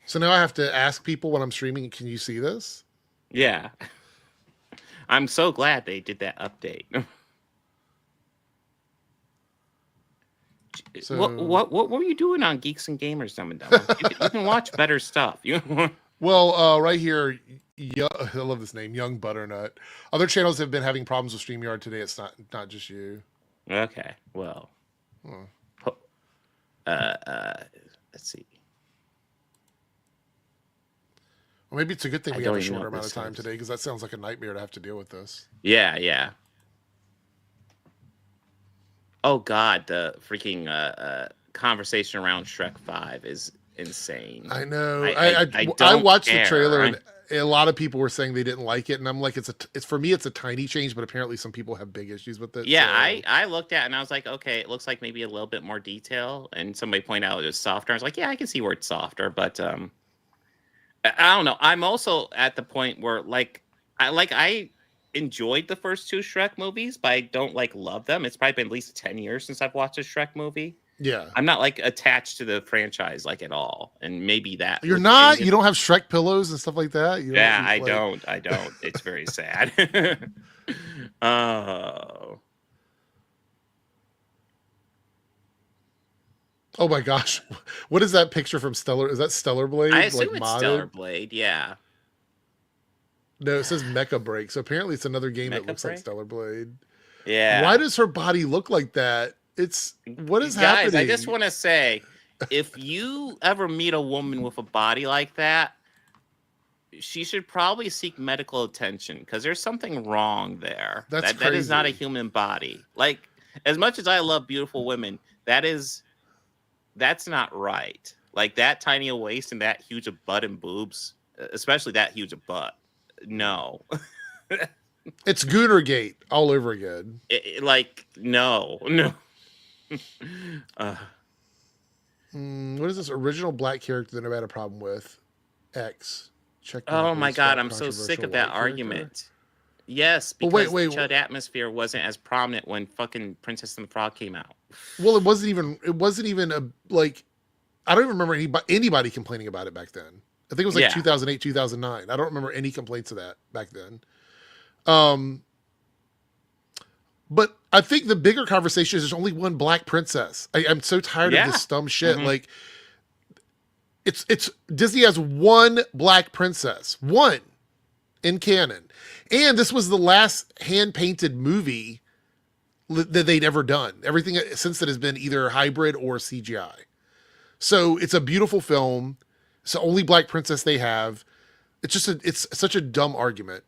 So now I have to ask people when I'm streaming, can you see this? Yeah. I'm so glad they did that update. So, what were you doing on Geeks and Gamers, Dumb and Dumber? You can watch better stuff. Well, right here, I love this name, Young Butternut. Other channels have been having problems with StreamYard today. It's not just you. Okay, well, let's see. Well, maybe it's a good thing we have a shorter amount of time today, because that sounds like a nightmare to have to deal with this. Yeah. Oh God, the freaking conversation around Shrek 5 is insane. I know. I watched the trailer and a lot of people were saying they didn't like it, and I'm like, it's for me it's a tiny change, but apparently some people have big issues with it. Yeah, so. I looked at it and I was like, okay, it looks like maybe a little bit more detail, and somebody pointed out it was softer. I was like, yeah, I can see where it's softer, but I don't know. I'm also at the point where I enjoyed the first two Shrek movies, but I don't love them. It's probably been at least 10 years since I've watched a Shrek movie. Yeah. I'm not attached to the franchise at all. And maybe that you're not, you don't have Shrek pillows and stuff like that. I don't. It's very sad. Oh my gosh. What is that picture from Stellar? Is that Stellar Blade? I assume it's Stellar Blade, yeah. No, it says Mecha Break. So apparently it's another game that looks like Stellar Blade. Yeah. Why does her body look like that? What is happening? Guys, I just want to say, if you ever meet a woman with a body like that, she should probably seek medical attention, because there's something wrong there. That is not a human body. As much as I love beautiful women, that's not right. That tiny a waist and that huge a butt and boobs, especially that huge a butt. No. It's Goonergate all over again. No. What is this original black character that I've had a problem with? X. Check. Oh my God, I'm so sick of that argument. Yes, because the Chud atmosphere wasn't as prominent when fucking Princess and the Frog came out. Well, it wasn't even I don't even remember anybody complaining about it back then. I think it was 2008, 2009. I don't remember any complaints of that back then. But I think the bigger conversation is there's only one black princess. I'm so tired of this dumb shit. Mm-hmm. It's Disney has one black princess, one in canon. And this was the last hand-painted movie that they'd ever done. Everything since then has been either hybrid or CGI. So it's a beautiful film. It's the only black princess they have. It's such a dumb argument.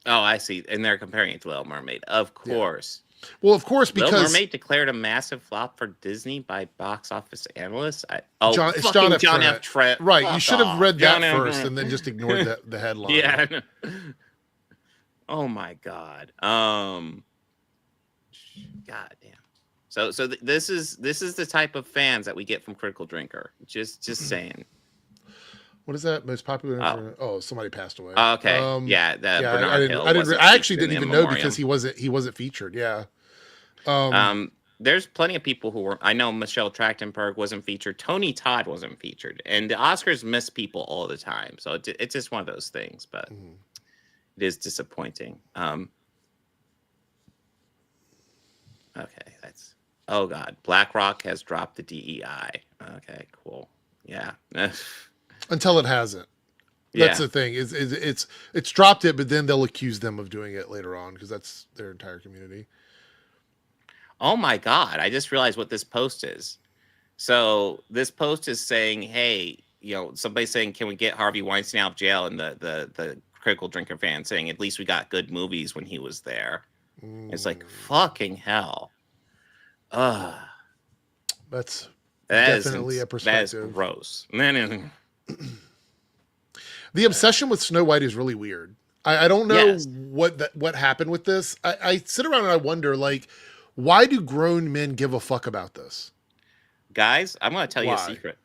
Oh, I see. And they're comparing it to Little Mermaid. Of course. Yeah. Well, of course, because Little Mermaid declared a massive flop for Disney by box office analysts. John F. Trent. Right. You should have read that first and then just ignored the headline. Yeah. Oh my God. God damn. So this is the type of fans that we get from Critical Drinker. Just saying. What is that? Most popular? Oh, somebody passed away. Okay. I actually didn't even know because he wasn't featured. Yeah. There's plenty of people who were. I know Michelle Trachtenberg wasn't featured. Tony Todd wasn't featured, and the Oscars miss people all the time. So it's just one of those things. But it is disappointing. Okay, that's. Oh God, BlackRock has dropped the DEI. Okay, cool. Yeah. Until it hasn't. That's the thing. It's dropped it, but then they'll accuse them of doing it later on because that's their entire community. Oh my God! I just realized what this post is. So this post is saying, "Hey, somebody's saying, can we get Harvey Weinstein out of jail?" And the Critical Drinker fan saying, "At least we got good movies when he was there." It's like fucking hell. That's definitely a perspective. That is gross. The obsession with Snow White is really weird. I don't know Yes. what happened with this. I sit around and I wonder, like, why do grown men give a fuck about this? Guys, I'm going to tell you a Why? secret.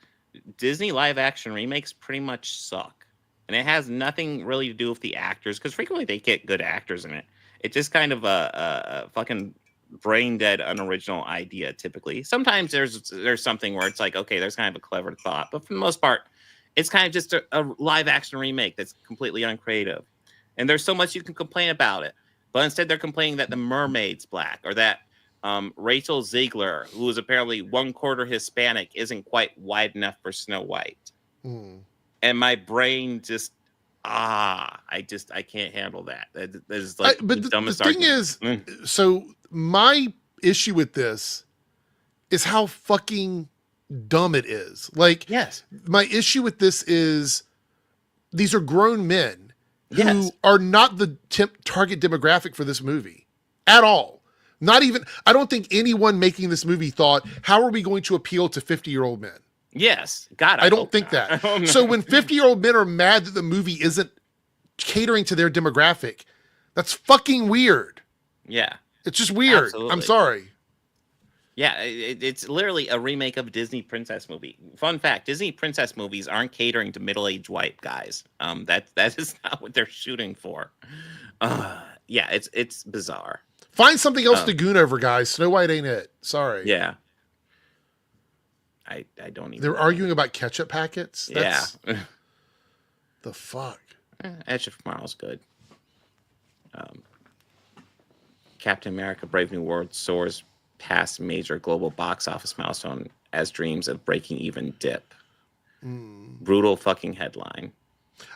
Disney live action remakes pretty much suck. And it has nothing really to do with the actors, because frequently they get good actors in it. It's just kind of a fucking brain dead, unoriginal idea. Typically, sometimes there's something where it's like, okay, there's kind of a clever thought, but for the most part, it's kind of just a live action remake that's completely uncreative. And there's so much you can complain about it, but instead they're complaining that the mermaid's black, or that Rachel Ziegler, who is apparently 1/4 Hispanic, isn't quite wide enough for Snow White. And my brain just I can't handle that. That is like but the dumbest the thing argument. is, so my issue with this is how fucking dumb it is. Like, Yes. my issue with this is these are grown men who Yes. are not the target demographic for this movie at all. Not even, I don't think anyone making this movie thought, how are we going to appeal to 50-year-old men? Yes. God, I don't hope think not. that. Oh, no. So when 50-year-old men are mad that the movie isn't catering to their demographic, that's fucking weird. Yeah. It's just weird. Absolutely. I'm sorry. Yeah, it's literally a remake of a Disney princess movie. Fun fact: Disney princess movies aren't catering to middle-aged white guys. That is not what they're shooting for. Yeah, it's bizarre. Find something else to goon over, guys. Snow White ain't it. Sorry. Yeah. I don't even. They're arguing about ketchup packets. That's, yeah. The fuck. Edge of Tomorrow's good. Captain America: Brave New World soars past major global box office milestone as dreams of breaking even dip. Brutal fucking headline.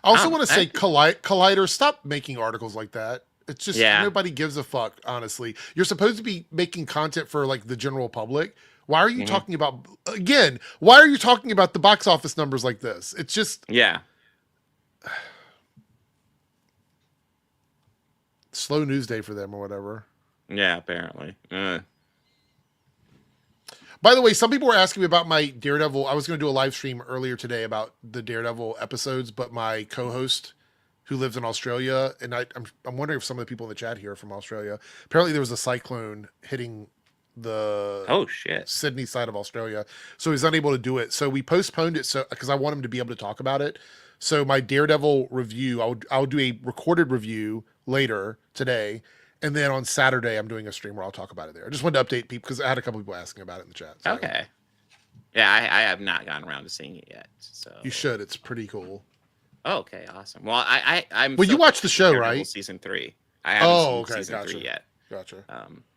I also want to say, Collider, stop making articles like that. It's just, nobody gives a fuck, honestly. You're supposed to be making content for, like, the general public. Why are you talking about, again, why are you talking about the box office numbers like this? It's just... Yeah. Slow news day for them or whatever. Yeah, apparently. By the way, some people were asking me about my Daredevil. I was going to do a live stream earlier today about the Daredevil episodes, but my co-host, who lives in Australia, and I'm wondering if some of the people in the chat here are from Australia. Apparently, there was a cyclone hitting the Sydney side of Australia, so he's unable to do it. So we postponed it because I want him to be able to talk about it. So my Daredevil review, I'll do a recorded review later today. And then on Saturday, I'm doing a stream where I'll talk about it there. I just wanted to update people because I had a couple people asking about it in the chat. So. Okay. Yeah, I have not gotten around to seeing it yet. So you should. It's pretty cool. Oh, okay, awesome. Well, I'm. Well, you watched the show, right? Season 3. I haven't seen season 3 yet. Gotcha.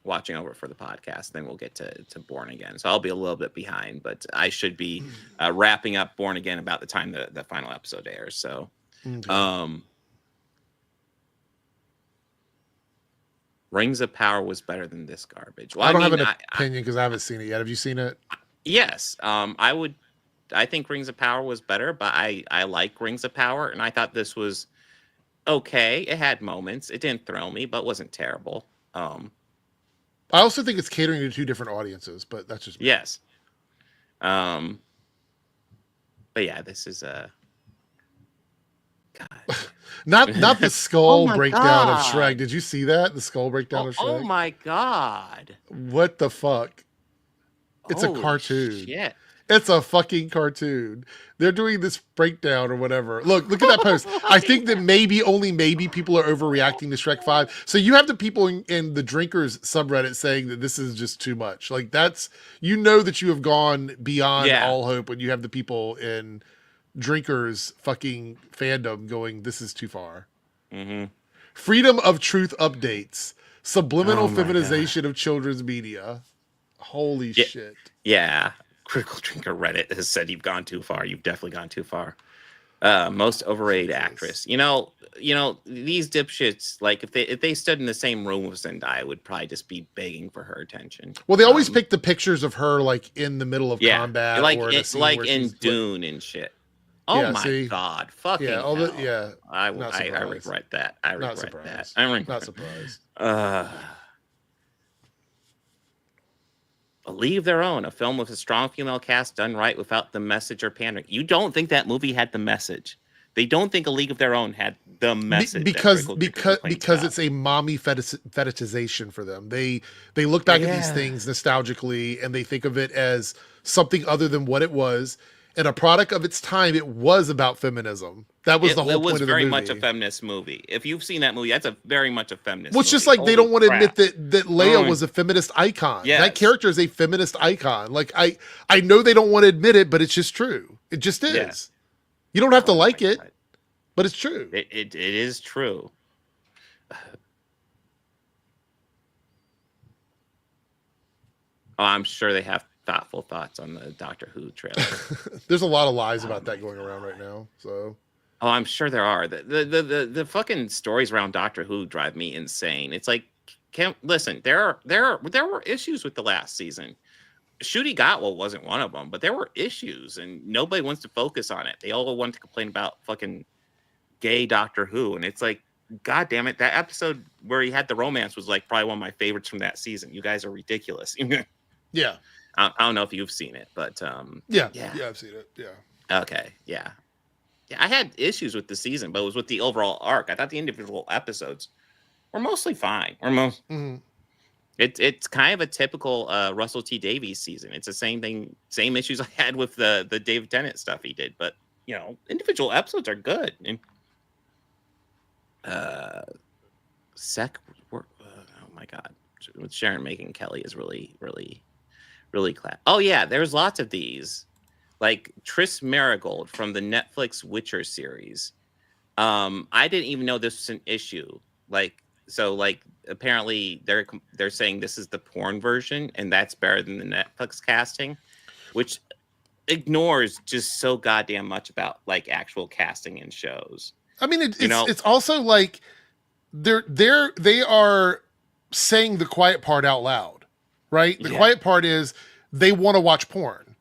Watching over for the podcast, then we'll get to Born Again. So I'll be a little bit behind, but I should be wrapping up Born Again about the time the final episode airs. So, Rings of Power was better than this garbage. Well, I don't have an opinion because I haven't seen it yet. Have you seen it? Yes. I think Rings of Power was better, but I like Rings of Power, and I thought this was okay. It had moments. It didn't thrill me, but wasn't terrible. I also think it's catering to two different audiences, but that's just me. Yes. But yeah, this is God. not the skull breakdown of Shrek. Did you see that? The skull breakdown of Shrek? Oh my God. What the fuck? It's a cartoon. Shit. It's a fucking cartoon. They're doing this breakdown or whatever. Look at that post. I think that maybe people are overreacting to Shrek 5. So you have the people in the Drinkers subreddit saying that this is just too much. Like, that's, you know, that you have gone beyond all hope when you have the people in Drinkers fucking fandom going, this is too far. Freedom of truth updates. Subliminal feminization of children's media. Holy shit. Yeah. Critical Drinker Reddit has said you've gone too far. You've definitely gone too far. Most overrated actress. You know, these dipshits, like if they stood in the same room with Zendaya, I would probably just be begging for her attention. Well, they always pick the pictures of her like in the middle of combat, like or in Dune and shit. Oh my God! Fucking hell. I regret that. I regret that. I'm not surprised. A League of Their Own, a film with a strong female cast done right without the message or pandering. You don't think that movie had the message? They don't think A League of Their Own had the message because it's a mommy fetishization for them. They look back at these things nostalgically and they think of it as something other than what it was. And a product of its time, it was about feminism. That was the whole point of the movie. It was very much a feminist movie. If you've seen that movie, that's very much a feminist movie. It's just like they don't want to admit that Leia was a feminist icon. Yes. That character is a feminist icon. Like I know they don't want to admit it, but it's just true. It just is. Yeah. You don't have to like it, but it's true. It is true. I'm sure they have thoughtful thoughts on the Doctor Who trailer. There's a lot of lies about that going around right now. So, I'm sure there are. The fucking stories around Doctor Who drive me insane. It's like, listen, there were issues with the last season. Shooty Gatwa wasn't one of them, but there were issues, and nobody wants to focus on it. They all want to complain about fucking gay Doctor Who, and it's like, God damn it, that episode where he had the romance was like probably one of my favorites from that season. You guys are ridiculous. Yeah. I don't know if you've seen it, but yeah, I've seen it. Yeah. Okay. Yeah. I had issues with the season, but it was with the overall arc. I thought the individual episodes were mostly fine. It's kind of a typical Russell T Davies season. It's the same thing, same issues I had with the David Tennant stuff he did. But individual episodes are good. And oh my God, with Sharon Macon Kelly is really, really. Really class. Oh yeah, there's lots of these, like Triss Marigold from the Netflix Witcher series. I didn't even know this was an issue. Apparently they're saying this is the porn version, and that's better than the Netflix casting, which ignores just so goddamn much about like actual casting in shows. I mean, it's also like they are saying the quiet part out loud. Right? The quiet part is they want to watch porn.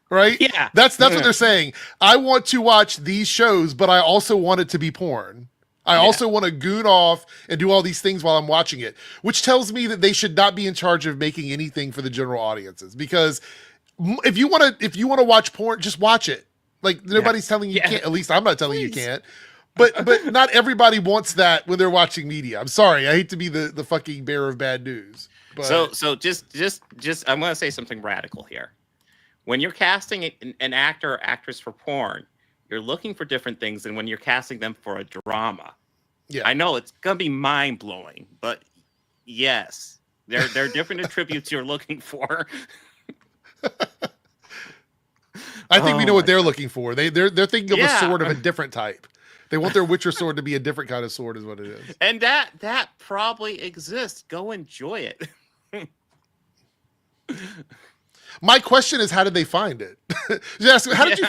Right? Yeah. That's what they're saying. I want to watch these shows, but I also want it to be porn. I also want to goon off and do all these things while I'm watching it, which tells me that they should not be in charge of making anything for the general audiences. Because if you want to watch porn, just watch it. Like nobody's telling you can't. At least I'm not telling you can't. But not everybody wants that when they're watching media. I'm sorry. I hate to be the fucking bearer of bad news. But so just I'm going to say something radical here. When you're casting an actor or actress for porn, you're looking for different things than when you're casting them for a drama. Yeah. I know it's going to be mind-blowing, but yes, there are different attributes you're looking for. I think we know what they're looking for. They're thinking of a sword of a different type. They want their Witcher sword to be a different kind of sword is what it is. And that probably exists. Go enjoy it. My question is, how did they find it? How did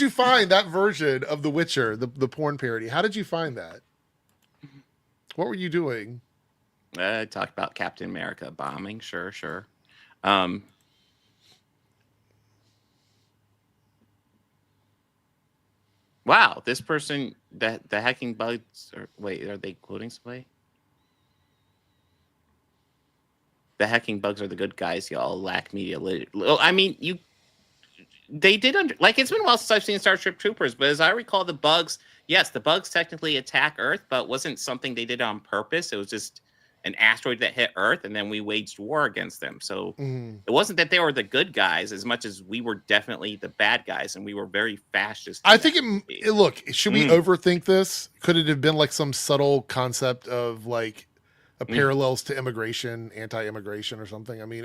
you find that version of The Witcher, the porn parody? How did you find that? What were you doing? Talked about Captain America bombing. Sure. Wow, this person, the hacking bugs. Are they quoting somebody? The hacking bugs are the good guys. Y'all lack media literacy. I mean, they did it's been a while since I've seen Starship Troopers, but as I recall, the bugs, yes, the bugs technically attack Earth, but it wasn't something they did on purpose. It was just an asteroid that hit Earth, and then we waged war against them. So it wasn't that they were the good guys as much as we were definitely the bad guys, and we were very fascist. I think look, should we overthink this? Could it have been like some subtle concept of like a parallels to immigration, anti-immigration or something? I mean,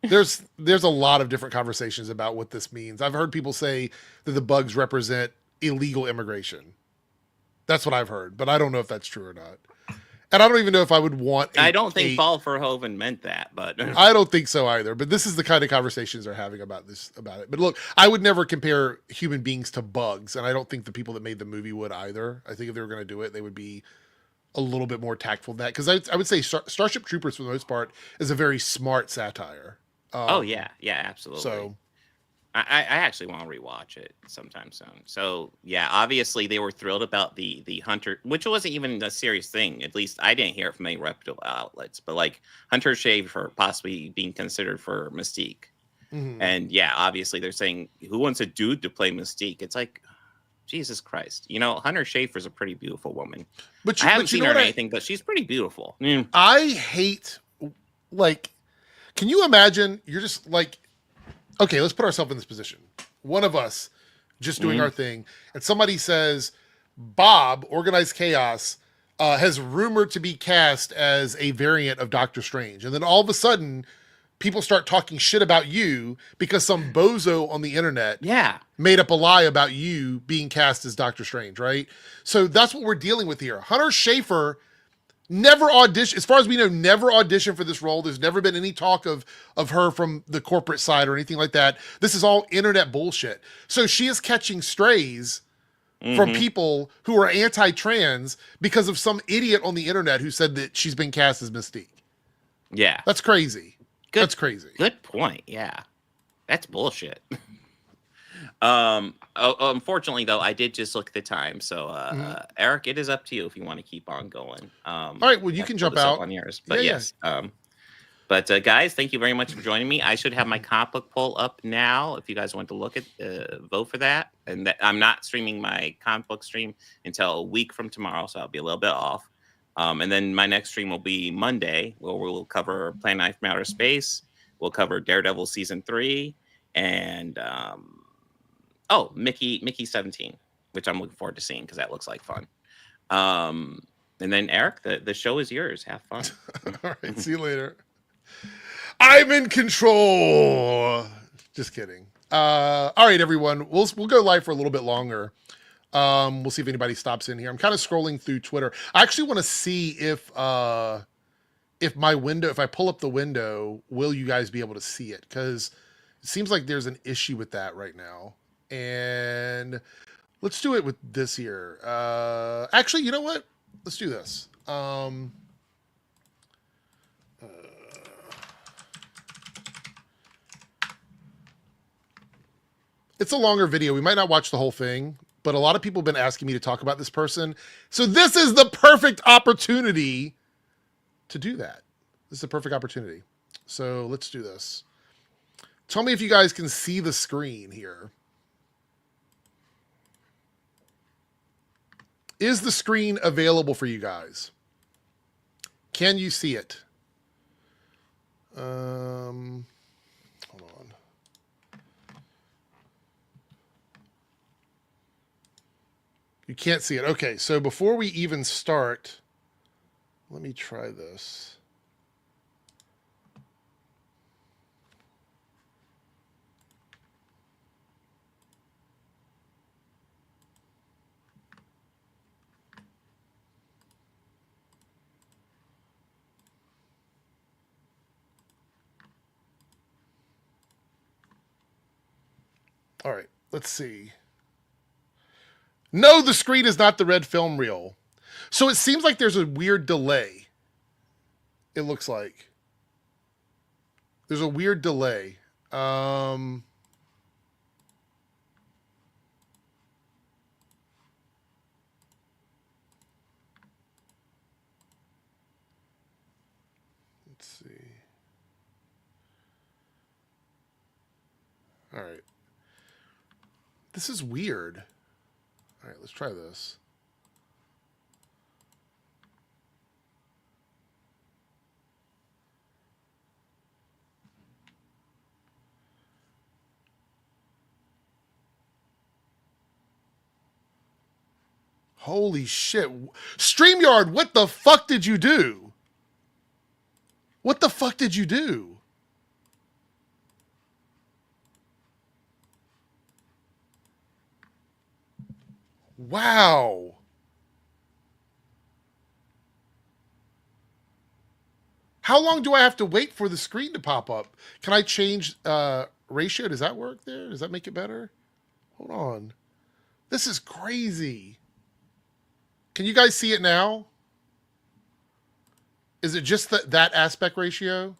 there's a lot of different conversations about what this means. I've heard people say that the bugs represent illegal immigration. That's what I've heard, but I don't know if that's true or not. And I don't even know if I would want. I don't think Paul Verhoeven meant that, but I don't think so either. But this is the kind of conversations they're having about it. But look, I would never compare human beings to bugs, and I don't think the people that made the movie would either. I think if they were going to do it, they would be a little bit more tactful than that. Because I would say Starship Troopers, for the most part, is a very smart satire. Yeah, absolutely. So, I actually want to rewatch it sometime soon. So yeah, obviously they were thrilled about the Hunter, which wasn't even a serious thing. At least I didn't hear it from any reputable outlets. But like Hunter Schafer possibly being considered for Mystique, and yeah, obviously they're saying who wants a dude to play Mystique? It's like Jesus Christ, Hunter Schafer's a pretty beautiful woman. But I haven't seen her in anything, but she's pretty beautiful. I hate, like, can you imagine? You're just like, okay, let's put ourselves in this position. One of us just doing our thing, and somebody says, Bob, Organized Chaos, has rumored to be cast as a variant of Doctor Strange. And then all of a sudden, people start talking shit about you because some bozo on the internet made up a lie about you being cast as Doctor Strange, right? So that's what we're dealing with here. Hunter Schafer never auditioned, as far as we know, never auditioned for this role. There's never been any talk of her from the corporate side or anything like that. This is all internet bullshit. So she is catching strays from people who are anti-trans because of some idiot on the internet who said that she's been cast as Mystique. Yeah. That's crazy. That's crazy. Good point. Yeah. That's bullshit. Unfortunately, though, I did just look at the time. So, Eric, it is up to you if you want to keep on going. All right. Well, you can jump out on yours. But yes. But guys, thank you very much for joining me. I should have my comic book poll up now if you guys want to look at vote for that. And I'm not streaming my comic book stream until a week from tomorrow, so I'll be a little bit off. And then my next stream will be Monday, where we'll cover Planet Knife from Outer Space. We'll cover Daredevil Season 3 and Mickey 17, which I'm looking forward to seeing because that looks like fun. And then Eric, the show is yours. Have fun. All right, see you later. I'm in control. Just kidding. All right, everyone. We'll go live for a little bit longer. We'll see if anybody stops in here. I'm kind of scrolling through Twitter. I actually want to see if my window, if I pull up the window, will you guys be able to see it? Because it seems like there's an issue with that right now. And let's do it with this here. Actually, you know what? Let's do this. It's a longer video. We might not watch the whole thing, but a lot of people have been asking me to talk about this person. So this is the perfect opportunity to do that. This is the perfect opportunity. So let's do this. Tell me if you guys can see the screen here. Is the screen available for you guys? Can you see it? Hold on. You can't see it. Okay, so before we even start, let me try this. All right, let's see. No, the screen is not the red film reel. So it seems like there's a weird delay. It looks like. There's a weird delay. Let's see. All right. This is weird. All right, let's try this. Holy shit. StreamYard, what the fuck did you do? What the fuck did you do? Wow. How long do I have to wait for the screen to pop up? Can I change ratio? Does that work there? Does that make it better? Hold on. This is crazy. Can you guys see it now? Is it just that aspect ratio?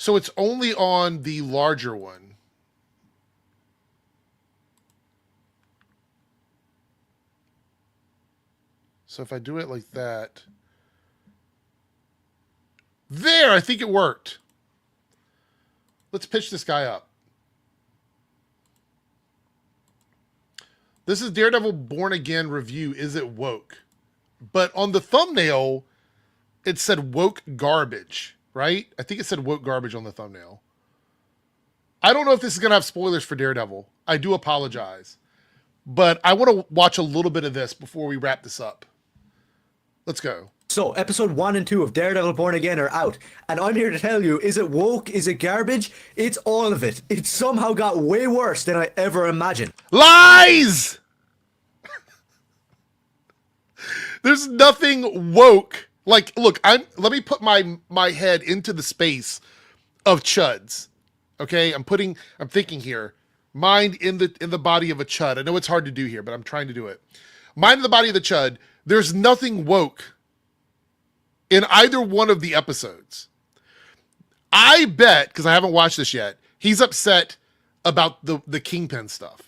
So it's only on the larger one. So if I do it like that. There, I think it worked. Let's pitch this guy up. This is Daredevil Born Again review. Is it woke? But on the thumbnail, it said woke garbage, right? I think it said woke garbage on the thumbnail. I don't know if this is going to have spoilers for Daredevil. I do apologize. But I want to watch a little bit of this before we wrap this up. Let's go. So, episode 1 and 2 of Daredevil Born Again are out, and I'm here to tell you, is it woke? Is it garbage? It's all of it. It somehow got way worse than I ever imagined. Lies! There's nothing woke. Like, look, let me put my head into the space of chuds. Okay? I'm thinking here. Mind in the body of a chud. I know it's hard to do here, but I'm trying to do it. Mind in the body of the chud. There's nothing woke in either one of the episodes. I bet, because I haven't watched this yet, he's upset about the Kingpin stuff.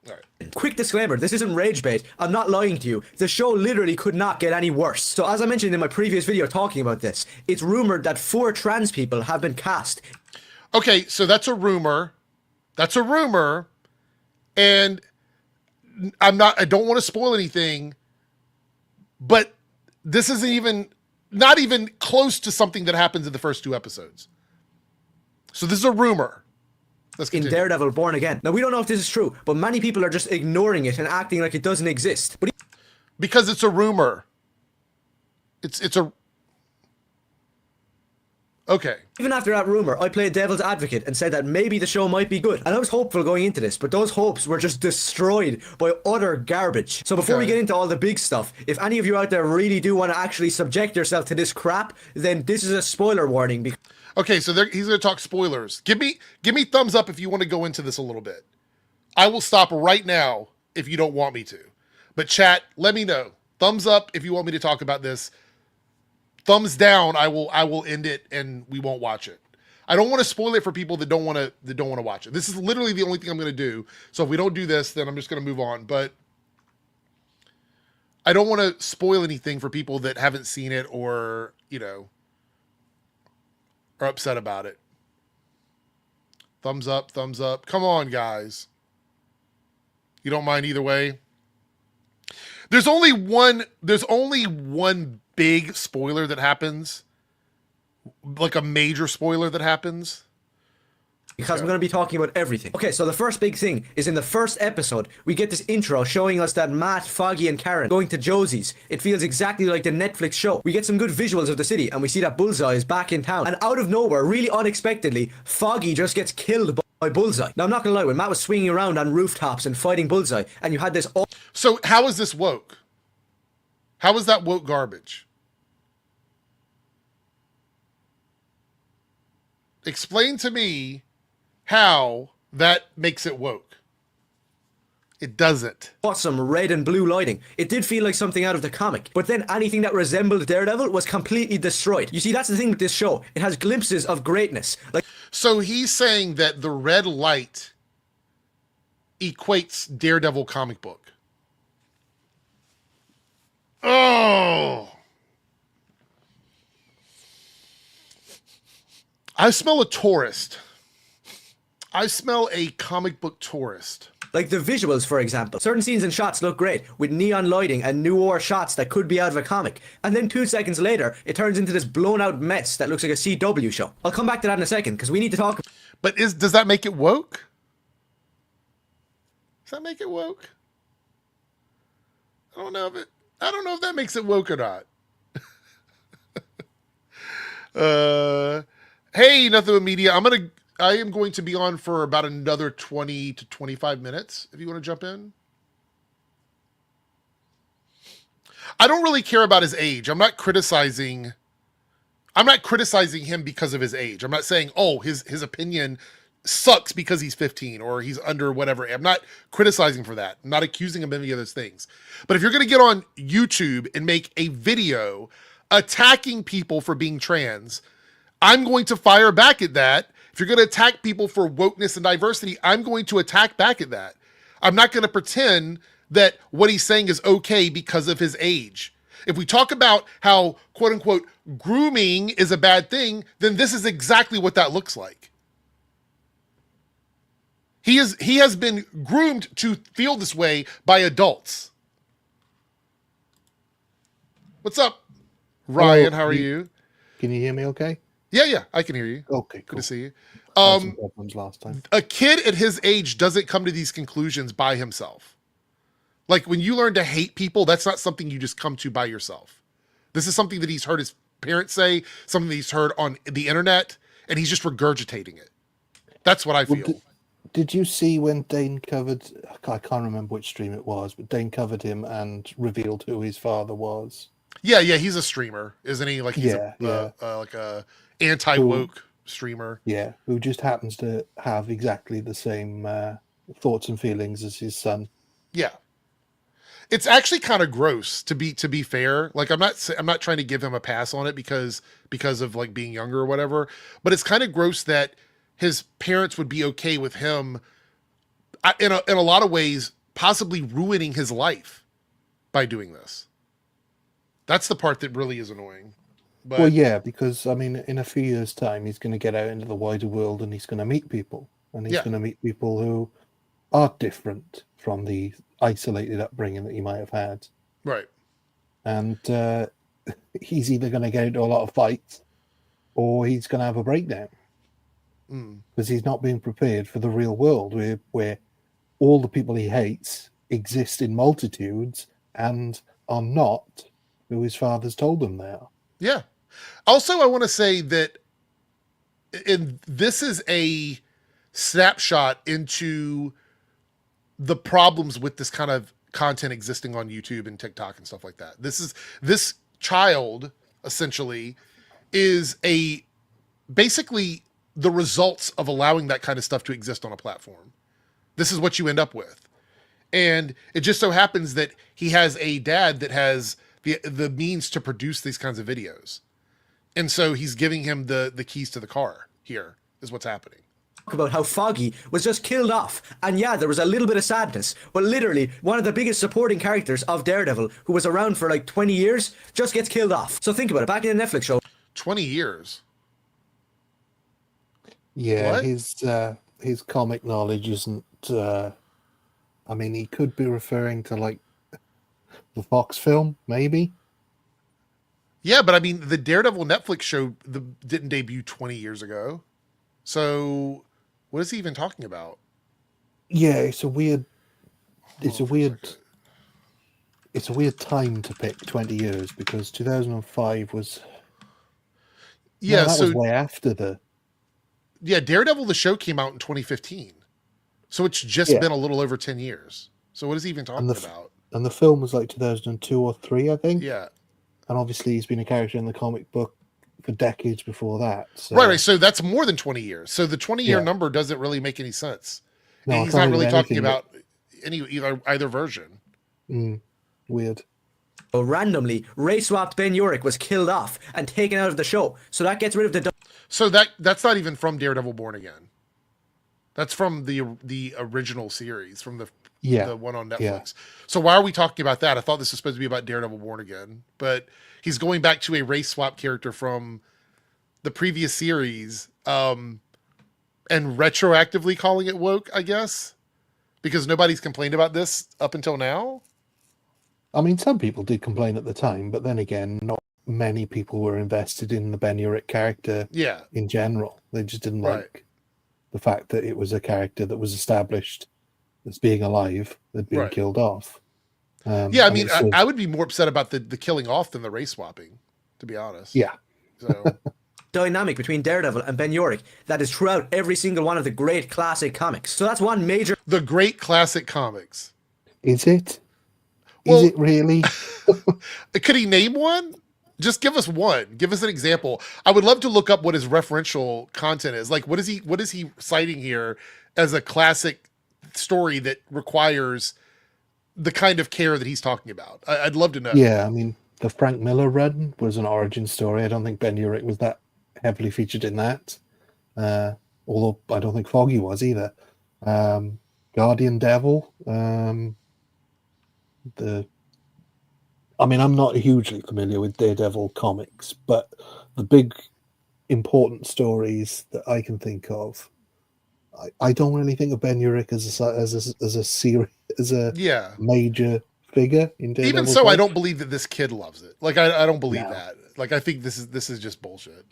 All right. Quick disclaimer, this isn't rage bait. I'm not lying to you. The show literally could not get any worse. So as I mentioned in my previous video talking about this, it's rumored that 4 trans people have been cast. Okay, so that's a rumor. That's a rumor. And I don't want to spoil anything, but this isn't not even close to something that happens in the first 2 episodes. So this is a rumor. Let's continue. In Daredevil Born Again. Now, we don't know if this is true, but many people are just ignoring it and acting like it doesn't exist. Because it's a rumor. It's a... Okay. Even after that rumor, I played devil's advocate and said that maybe the show might be good. And I was hopeful going into this, but those hopes were just destroyed by utter garbage. So before we get into all the big stuff, if any of you out there really do want to actually subject yourself to this crap, then this is a spoiler warning. Okay, so he's going to talk spoilers. Give me thumbs up if you want to go into this a little bit. I will stop right now if you don't want me to. But chat, let me know. Thumbs up if you want me to talk about this. Thumbs down, I will end it and we won't watch it. I don't want to spoil it for people that don't want to watch it. This is literally the only thing I'm going to do. So if we don't do this, then I'm just going to move on. But I don't want to spoil anything for people that haven't seen it or, are upset about it. Thumbs up, thumbs up. Come on, guys. You don't mind either way? There's only one big spoiler that happens. Like a major spoiler that happens. Because we're going to be talking about everything. Okay, so the first big thing is in the first episode, we get this intro showing us that Matt, Foggy, and Karen going to Josie's. It feels exactly like the Netflix show. We get some good visuals of the city, and we see that Bullseye is back in town. And out of nowhere, really unexpectedly, Foggy just gets killed by Bullseye. Now, I'm not going to lie, when Matt was swinging around on rooftops and fighting Bullseye, and you had this... So, how is this woke? How is that woke garbage? Explain to me how that makes it woke. It doesn't. Awesome red and blue lighting. It did feel like something out of the comic, but then anything that resembled Daredevil was completely destroyed. You see, that's the thing with this show. It has glimpses of greatness. So he's saying that the red light equates Daredevil comic book. Oh. I smell a tourist. I smell a comic book tourist. Like the visuals, for example. Certain scenes and shots look great, with neon lighting and noir shots that could be out of a comic. And then 2 seconds later, it turns into this blown out mess that looks like a CW show. I'll come back to that in a second, because we need to talk... But does that make it woke? Does that make it woke? I don't know if that makes it woke or not. Hey, Nothing But Media. I am going to be on for about another 20 to 25 minutes, if you want to jump in. I don't really care about his age. I'm not criticizing him because of his age. I'm not saying, oh, his opinion sucks because he's 15 or he's under whatever. I'm not criticizing for that. I'm not accusing him of any of those things. But if you're going to get on YouTube and make a video attacking people for being trans, I'm going to fire back at that. If you're going to attack people for wokeness and diversity, I'm going to attack back at that. I'm not going to pretend that what he's saying is okay because of his age. If we talk about how, quote unquote, grooming is a bad thing, then this is exactly what that looks like. He has been groomed to feel this way by adults. What's up, Ryan? How are you? Can you hear me okay? Yeah, I can hear you. Okay, Good cool. to see you. Some problems last time. A kid at his age doesn't come to these conclusions by himself. Like when you learn to hate people, that's not something you just come to by yourself. This is something that he's heard his parents say, something that he's heard on the internet, and he's just regurgitating it. That's what I feel. Well, did you see when Dane covered, I can't remember which stream it was, but Dane covered him and revealed who his father was? Yeah, he's a streamer, isn't he? Like he's like a anti-woke streamer. Yeah, who just happens to have exactly the same thoughts and feelings as his son. Yeah. It's actually kind of gross to be fair. Like I'm not trying to give him a pass on it because of like being younger or whatever, but it's kind of gross that his parents would be okay with him in a lot of ways possibly ruining his life by doing this. That's the part that really is annoying. But, well, yeah, because I mean, in a few years' time, he's going to get out into the wider world and he's going to meet people, and he's going to meet people who are different from the isolated upbringing that he might have had. Right. And he's either going to get into a lot of fights or he's going to have a breakdown because he's not being prepared for the real world where all the people he hates exist in multitudes and are not who his father's told them they are. Yeah. Also, I want to say that this is a snapshot into the problems with this kind of content existing on YouTube and TikTok and stuff like that. This child essentially is basically the results of allowing that kind of stuff to exist on a platform. This is what you end up with. And it just so happens that he has a dad that has the means to produce these kinds of videos. And so he's giving him the keys to the car. Here is what's happening. About how Foggy was just killed off, and yeah, there was a little bit of sadness, but literally one of the biggest supporting characters of Daredevil, who was around for like 20 years, just gets killed off. So think about it, back in the Netflix show. 20 years? Yeah, what? His comic knowledge isn't I mean, he could be referring to like the Fox film, maybe. Yeah, but I mean, the Daredevil Netflix show didn't debut 20 years ago. So what is he even talking about? Yeah, it's a weird time to pick 20 years because 2005 was was way after the Daredevil the show came out in 2015. So it's just been a little over 10 years. So what is he even talking about? And the film was like 2002 or 3, I think. Yeah. And obviously he's been a character in the comic book for decades before that. So. Right. So that's more than 20 years. So the 20-year number doesn't really make any sense. No, he's not really talking about either version. Weird. So randomly, race-swapped Ben Urich was killed off and taken out of the show. So that gets rid of the... So that's not even from Daredevil Born Again. That's from the original series, from the one on Netflix. Yeah. So why are we talking about that? I thought this was supposed to be about Daredevil Born Again, but he's going back to a race swap character from the previous series, and retroactively calling it woke, I guess, because nobody's complained about this up until now. I mean, some people did complain at the time, but then again, not many people were invested in the Ben Urich character. Yeah. In general, they just didn't like the fact that it was a character that was established as being alive, that been killed off. I mean, I would be more upset about the killing off than the race swapping, to be honest. Yeah. So dynamic between Daredevil and Ben Urich that is throughout every single one of the great classic comics. So that's one major... The great classic comics. Is it? Is it really? Could he name one? Just give us one. Give us an example. I would love to look up what his referential content is. Like, what is he citing here as a classic story that requires the kind of care that he's talking about? I'd love to know. Yeah, I mean, the Frank Miller run was an origin story. I don't think Ben Urich was that heavily featured in that. Although I don't think Foggy was either. Guardian Devil. I'm not hugely familiar with Daredevil comics, but the big important stories that I can think of, I don't really think of Ben Urich as a major figure in Daredevil. Even so, I don't believe that this kid loves it. Like I don't believe that. Like I think this is just bullshit.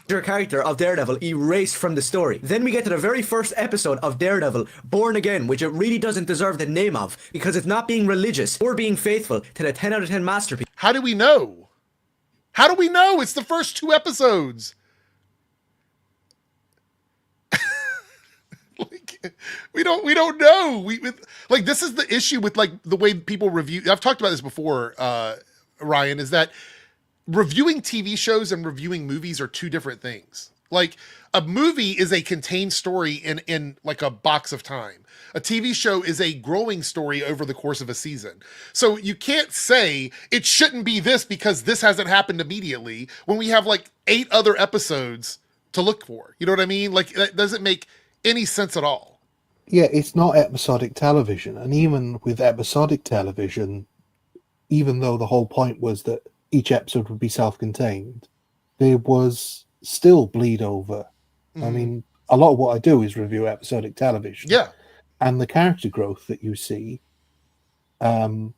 Your character of Daredevil erased from the story. Then we get to the very first episode of Daredevil, Born Again, which it really doesn't deserve the name of because it's not being religious or being faithful to the 10 out of 10 masterpiece. How do we know? How do we know? It's the first 2 episodes. Like we don't know. Like this is the issue with like the way people review. I've talked about this before, Ryan, is that reviewing TV shows and reviewing movies are 2 different things. Like a movie is a contained story in like a box of time. A TV show is a growing story over the course of a season. So you can't say it shouldn't be this because this hasn't happened immediately when we have like 8 other episodes to look for. You know what I mean? Like that doesn't make any sense at all. Yeah, it's not episodic television. And even with episodic television, even though the whole point was that each episode would be self-contained, there was still bleed over. I mean, a lot of what I do is review episodic television. Yeah. And the character growth that you see happens.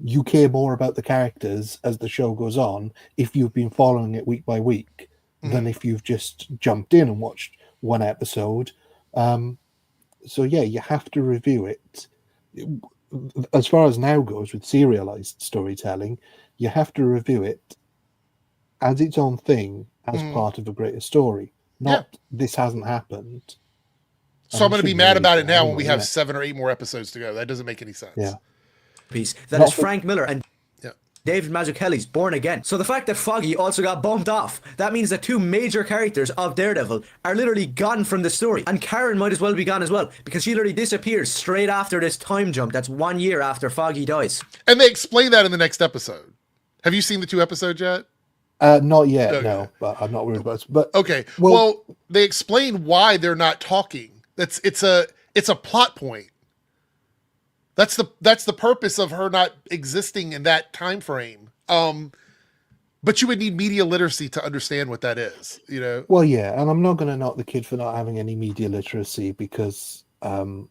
You care more about the characters as the show goes on if you've been following it week by week than if you've just jumped in and watched one episode. So yeah, you have to review it. As far as now goes with serialized storytelling, you have to review it as its own thing, as part of a greater story. Not this hasn't happened. So I'm going to be mad about it now when we have 7 or 8 more episodes to go. That doesn't make any sense. Yeah. Piece that is Frank Miller and David Mazzucchelli's Born Again. So the fact that Foggy also got bumped off, that means that 2 major characters of Daredevil are literally gone from the story. And Karen might as well be gone as well, because she literally disappears straight after this time jump that's 1 year after Foggy dies. And they explain that in the next episode. Have you seen the 2 episodes yet? Not yet, Okay. no. But I'm not worried about it. But Okay. Well, they explain why they're not talking. It's a plot point. That's the purpose of her not existing in that time frame. But you would need media literacy to understand what that is, you know? Well, yeah, and I'm not going to knock the kid for not having any media literacy because not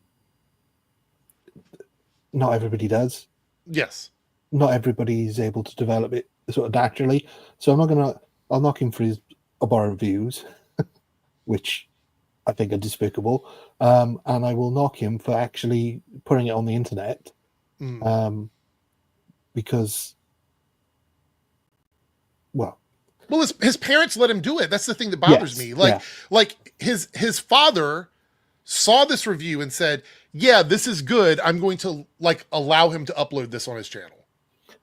everybody does. Yes. Not everybody is able to develop it sort of naturally. So I'll knock him for his abhorrent views, which I think are despicable. And I will knock him for actually putting it on the internet. Because, well, his parents let him do it. That's the thing that bothers me. Like his father saw this review and said, "Yeah, this is good. I'm going to like allow him to upload this on his channel."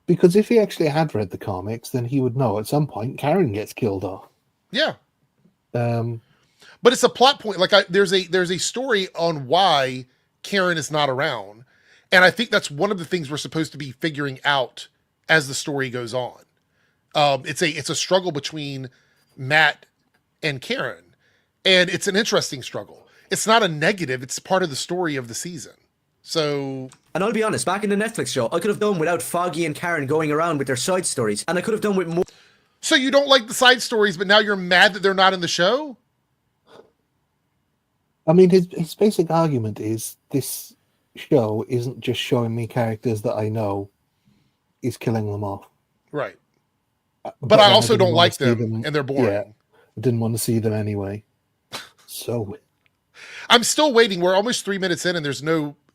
Because if he actually had read the comics, then he would know at some point Karen gets killed off. Yeah. But it's a plot point. Like there's a story on why Karen is not around, and I think that's one of the things we're supposed to be figuring out as the story goes on. It's a struggle between Matt and Karen, and it's an interesting struggle. It's not a negative. It's part of the story of the season. So, and I'll be honest, back in the Netflix show, I could have done without Foggy and Karen going around with their side stories, and I could have done with more. So you don't like the side stories, but now you're mad that they're not in the show? I mean, his basic argument is this show isn't just showing me characters that I know, is killing them off. Right. But I also don't like them, and they're boring. Yeah, I didn't want to see them anyway. So I'm still waiting. We're almost 3 minutes in, and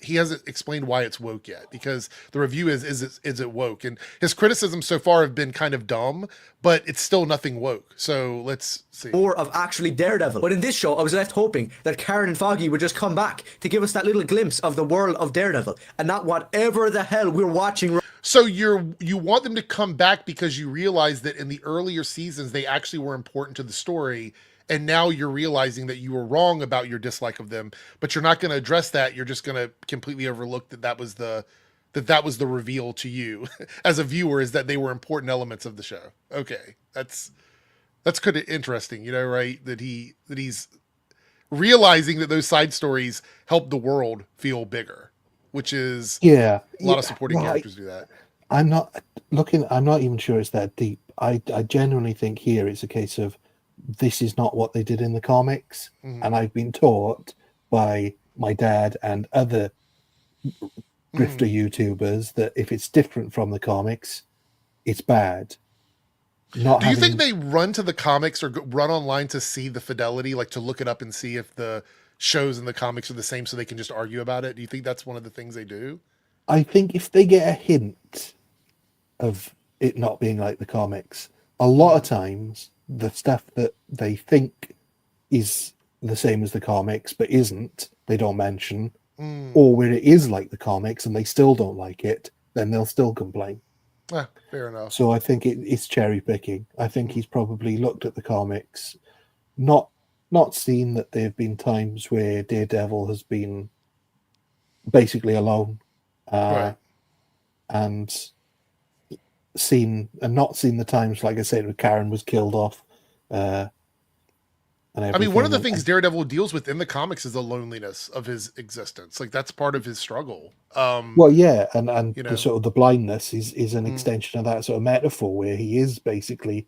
he hasn't explained why it's woke yet, because the review is it woke? And his criticisms so far have been kind of dumb, but it's still nothing woke. So let's see. More of actually Daredevil. But in this show, I was left hoping that Karen and Foggy would just come back to give us that little glimpse of the world of Daredevil, and not whatever the hell we're watching. So you want them to come back because you realize that in the earlier seasons, they actually were important to the story. And now you're realizing that you were wrong about your dislike of them, but you're not going to address that. You're just going to completely overlook that was the that was the reveal to you as a viewer, is that they were important elements of the show. Okay, that's kind of interesting, right? That he's realizing that those side stories help the world feel bigger, which is a lot of supporting characters do that. I'm not even sure it's that deep. I genuinely think here it's a case of this is not what they did in the comics, and I've been taught by my dad and other grifter YouTubers that if it's different from the comics, it's bad. Do you think they run to the comics or run online to see the fidelity, like to look it up and see if the shows in the comics are the same so they can just argue about it? Do you think that's one of the things they do? I think if they get a hint of it not being like the comics, a lot of times the stuff that they think is the same as the comics but isn't, they don't mention, or where it is like the comics and they still don't like it, then they'll still complain. Fair enough. So I think it's cherry picking. I think he's probably looked at the comics, not seen that there have been times where Daredevil has been basically alone, right. and not seen the times, like I said, where Karen was killed off. I mean, one of the things Daredevil deals with in the comics is the loneliness of his existence. Like that's part of his struggle. Well, yeah, and the sort of the blindness is an extension of that sort of metaphor where he is basically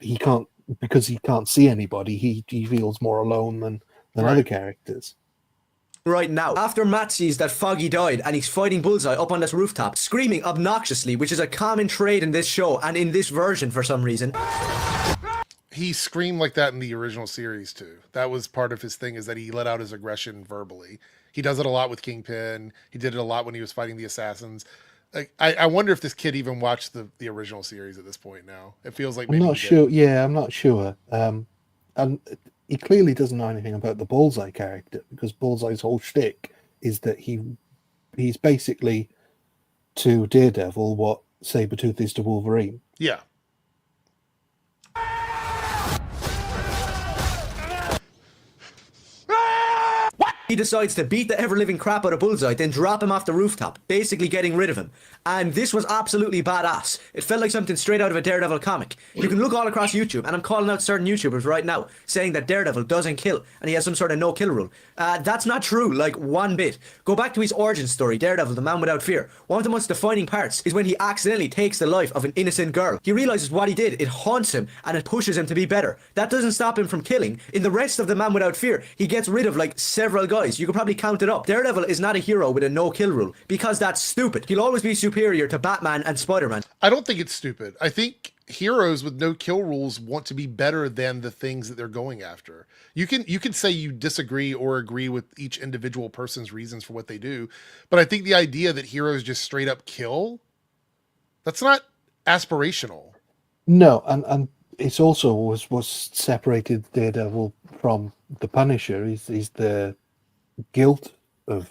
because he can't see anybody. He feels more alone than other characters. Right now, after Matt sees that Foggy died and he's fighting Bullseye up on this rooftop, screaming obnoxiously, which is a common trait in this show and in this version for some reason. He screamed like that in the original series too. That was part of his thing, is that he let out his aggression verbally. He does it a lot with Kingpin. He did it a lot when he was fighting the assassins. Like, I wonder if this kid even watched the original series at this point now. It feels like maybe I'm not sure. Yeah, I'm not sure. And he clearly doesn't know anything about the Bullseye character, because Bullseye's whole shtick is that he's basically to Daredevil what Sabretooth is to Wolverine. Yeah. He decides to beat the ever-living crap out of Bullseye, then drop him off the rooftop, basically getting rid of him. And this was absolutely badass. It felt like something straight out of a Daredevil comic. You can look all across YouTube, and I'm calling out certain YouTubers right now, saying that Daredevil doesn't kill, and he has some sort of no-kill rule. That's not true, like one bit. Go back to his origin story, Daredevil, the Man Without Fear. One of the most defining parts is when he accidentally takes the life of an innocent girl. He realizes what he did, it haunts him, and it pushes him to be better. That doesn't stop him from killing. In the rest of the Man Without Fear, he gets rid of like several guys. You could probably count it up. Daredevil is not a hero with a no-kill rule, because that's stupid. He'll always be superior to Batman and Spider-Man. I don't think it's stupid. I think heroes with no-kill rules want to be better than the things that they're going after. You can say you disagree or agree with each individual person's reasons for what they do, but I think the idea that heroes just straight up kill, that's not aspirational. No, and it's also was separated Daredevil from the Punisher. He's the guilt of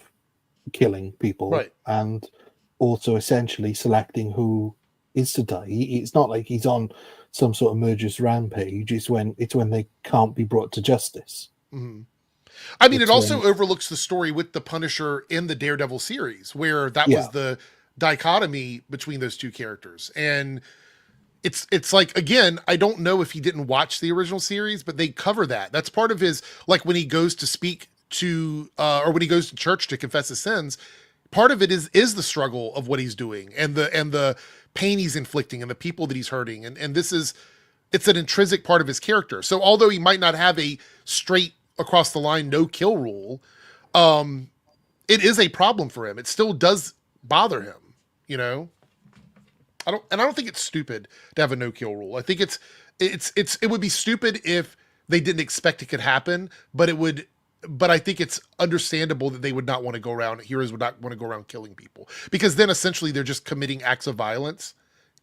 killing people, right, and also essentially selecting who is to die. It's not like he's on some sort of murderous rampage. It's when they can't be brought to justice. Mm-hmm. I mean, it also overlooks the story with the Punisher in the Daredevil series, where that was the dichotomy between those two characters. And it's like, again, I don't know if he didn't watch the original series, but they cover that. That's part of his, like when he goes to speak to, or when he goes to church to confess his sins, part of it is the struggle of what he's doing and the pain he's inflicting and the people that he's hurting. And it's an intrinsic part of his character. So although he might not have a straight across the line, no kill rule, it is a problem for him. It still does bother him, you know? I don't think it's stupid to have a no kill rule. I think it would be stupid if they didn't expect it could happen, but I think it's understandable that they would not want to go around, heroes would not want to go around killing people, because then essentially they're just committing acts of violence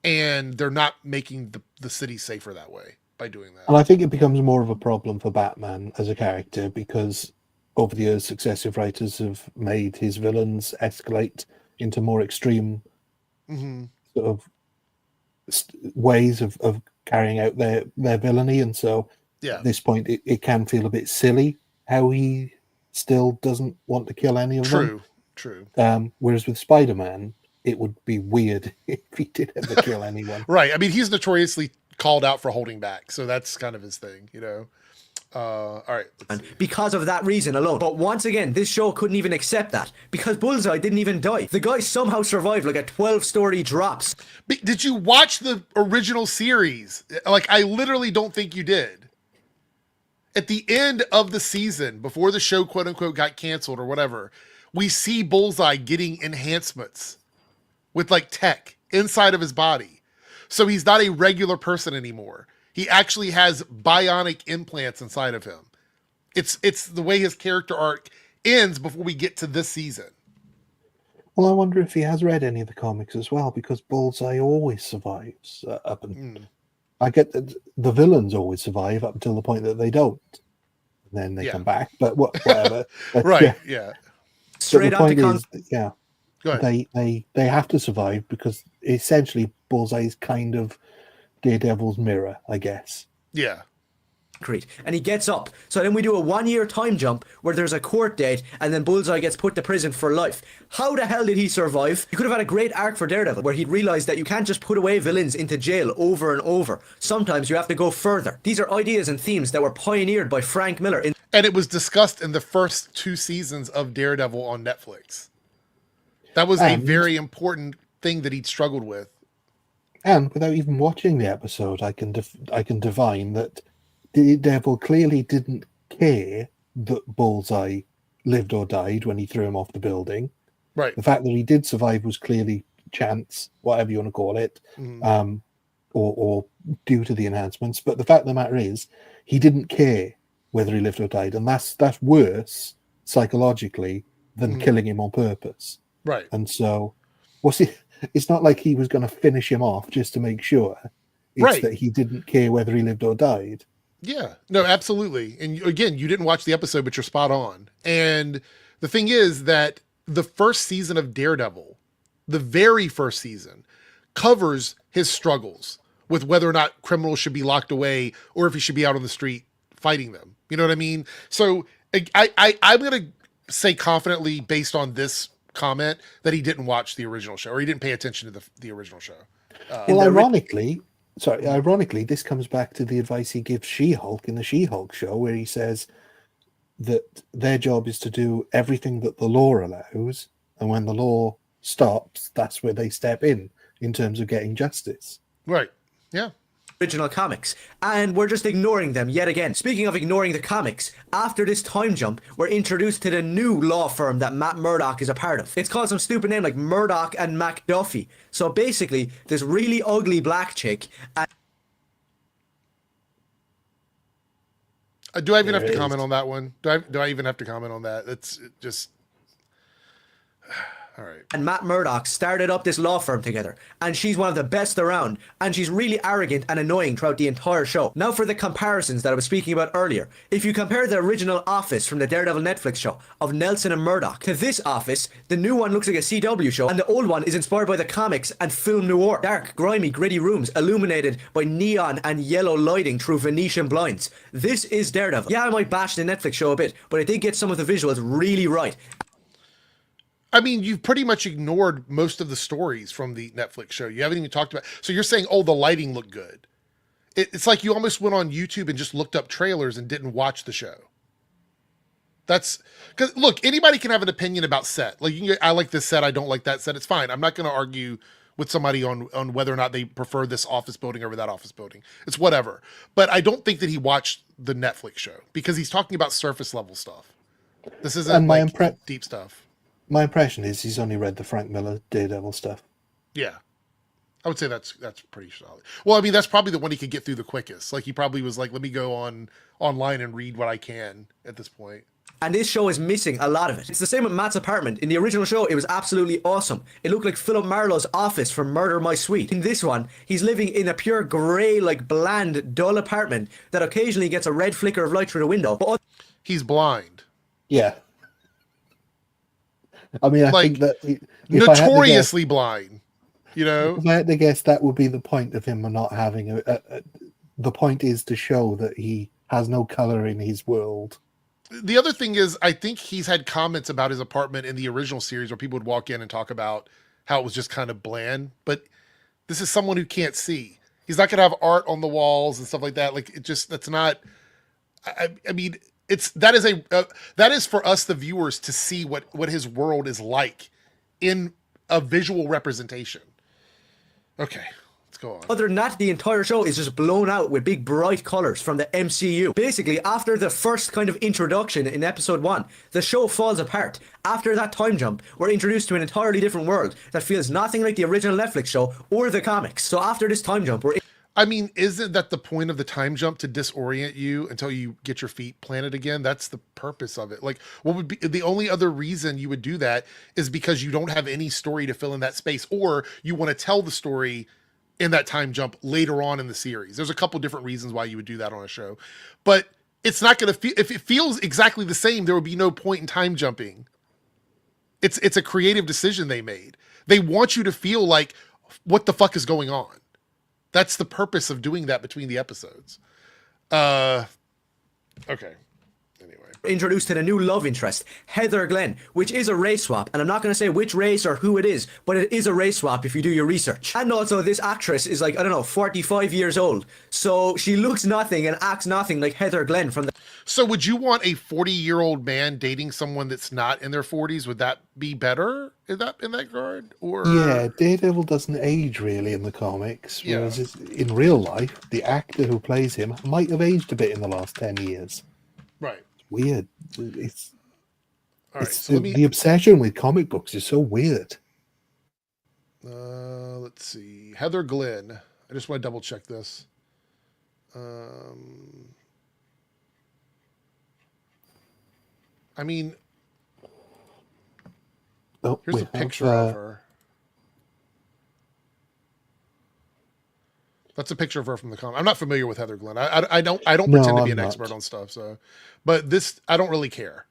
and they're not making the city safer that way by doing that. And I think it becomes more of a problem for Batman as a character, because over the years successive writers have made his villains escalate into more extreme sort of ways of carrying out their villainy. And so at this point it can feel a bit silly how he still doesn't want to kill any of them. True. Whereas with Spider-Man, it would be weird if he did ever kill anyone. Right. I mean, he's notoriously called out for holding back, so that's kind of his thing, you know. All right. Because of that reason alone. But once again, this show couldn't even accept that because Bullseye didn't even die. The guy somehow survived like a 12-story drops. Did you watch the original series? Like, I literally don't think you did. At the end of the season, before the show quote unquote got canceled or whatever, we see Bullseye getting enhancements with like tech inside of his body. So he's not a regular person anymore. He actually has bionic implants inside of him. It's the way his character arc ends before we get to this season. Well, I wonder if he has read any of the comics as well, because Bullseye always survives up and I get that the villains always survive up until the point that they don't, and then they come back. But whatever. But, right? Yeah. Straight on to they have to survive because essentially Bullseye is kind of Daredevil's mirror, I guess. Yeah. And he gets up. So then we do a 1-year time jump where there's a court date and then Bullseye gets put to prison for life. How the hell did he survive? You could have had a great arc for Daredevil where he'd realized that you can't just put away villains into jail over and over. Sometimes you have to go further. These are ideas and themes that were pioneered by Frank Miller. And it was discussed in the first 2 seasons of Daredevil on Netflix. That was a very important thing that he'd struggled with. And without even watching the episode, I can divine that Daredevil clearly didn't care that Bullseye lived or died when he threw him off the building. Right. The fact that he did survive was clearly chance, whatever you want to call it, or due to the enhancements. But the fact of the matter is, he didn't care whether he lived or died, and that's worse psychologically than killing him on purpose. Right. And so, it's not like he was going to finish him off just to make sure. It's that he didn't care whether he lived or died. Yeah, no, absolutely. And again, you didn't watch the episode, but you're spot on. And the thing is that the first season of Daredevil, the very first season, covers his struggles with whether or not criminals should be locked away or if he should be out on the street fighting them. You know what I mean? So I'm going to say confidently, based on this comment, that he didn't watch the original show or he didn't pay attention to the original show. Well, ironically, this comes back to the advice he gives She-Hulk in the She-Hulk show, where he says that their job is to do everything that the law allows, and when the law stops, that's where they step in terms of getting justice. Right. Yeah. Original comics, and we're just ignoring them yet again. Speaking of ignoring the comics, after this time jump, we're introduced to the new law firm that Matt Murdock is a part of. It's called some stupid name like Murdock and McDuffie. So basically, this really ugly black chick. Do I even have to comment on that one? Do I even have to comment on that? It's just... All right. And Matt Murdock started up this law firm together, and she's one of the best around, and she's really arrogant and annoying throughout the entire show. Now for the comparisons that I was speaking about earlier. If you compare the original Office from the Daredevil Netflix show of Nelson and Murdock to this Office, the new one looks like a CW show, and the old one is inspired by the comics and film noir. Dark, grimy, gritty rooms illuminated by neon and yellow lighting through Venetian blinds. This is Daredevil. Yeah, I might bash the Netflix show a bit, but I did get some of the visuals really right. I mean, you've pretty much ignored most of the stories from the Netflix show. You haven't even talked about... So you're saying, oh, the lighting looked good. It's like you almost went on YouTube and just looked up trailers and didn't watch the show. That's... Because, look, anybody can have an opinion about set. Like, I like this set, I don't like that set. It's fine. I'm not going to argue with somebody on whether or not they prefer this office building over that office building. It's whatever. But I don't think that he watched the Netflix show because he's talking about surface level stuff. This isn't deep stuff. My impression is he's only read the Frank Miller Daredevil stuff. Yeah. I would say that's pretty solid. Well, I mean, that's probably the one he could get through the quickest. Like, he probably was like, let me go online and read what I can at this point. And this show is missing a lot of it. It's the same with Matt's apartment. In the original show, it was absolutely awesome. It looked like Philip Marlowe's office from Murder My Sweet. In this one, he's living in a pure grey, like bland, dull apartment that occasionally gets a red flicker of light through the window. But he's blind. Yeah. I mean, I think that... Notoriously blind, you know? If I had to guess, that would be the point of him not having the point is to show that he has no color in his world. The other thing is, I think he's had comments about his apartment in the original series where people would walk in and talk about how it was just kind of bland. But this is someone who can't see. He's not gonna have art on the walls and stuff like that. Like it just that's not. I mean, that is for us the viewers to see what his world is like in a visual representation. Okay. Go on. Other than that, the entire show is just blown out with big bright colors from the MCU. Basically, after the first kind of introduction in episode 1, the show falls apart. After that time jump, we're introduced to an entirely different world that feels nothing like the original Netflix show or the comics. So after this time jump, I mean, isn't that the point of the time jump, to disorient you until you get your feet planted again? That's the purpose of it. Like, what would be the only other reason you would do that is because you don't have any story to fill in that space, or you want to tell the story in that time jump later on in the series. There's a couple different reasons why you would do that on a show, but it's not going to feel, if it feels exactly the same, there would be no point in time jumping. It's a creative decision they made. They want you to feel like, what the fuck is going on? That's the purpose of doing that between the episodes. Okay. Anyway. Introduced to the new love interest, Heather Glenn, which is a race swap, and I'm not going to say which race or who it is, but it is a race swap if you do your research. And also, this actress is like, I don't know, 45 years old, so she looks nothing and acts nothing like Heather Glenn from the... So would you want a 40-year-old man dating someone that's not in their 40s? Would that be better in that regard? Or yeah, Daredevil doesn't age really in the comics, whereas in real life, the actor who plays him might have aged a bit in the last 10 years. Right. Weird. It's all right. it's So the obsession with comic books is so weird. Let's see. Heather Glenn. I just want to double check this. I mean, here's a picture of her. That's a picture of her from the comic. I'm not familiar with Heather Glenn. I don't pretend to be an expert on stuff. So, but this, I don't really care.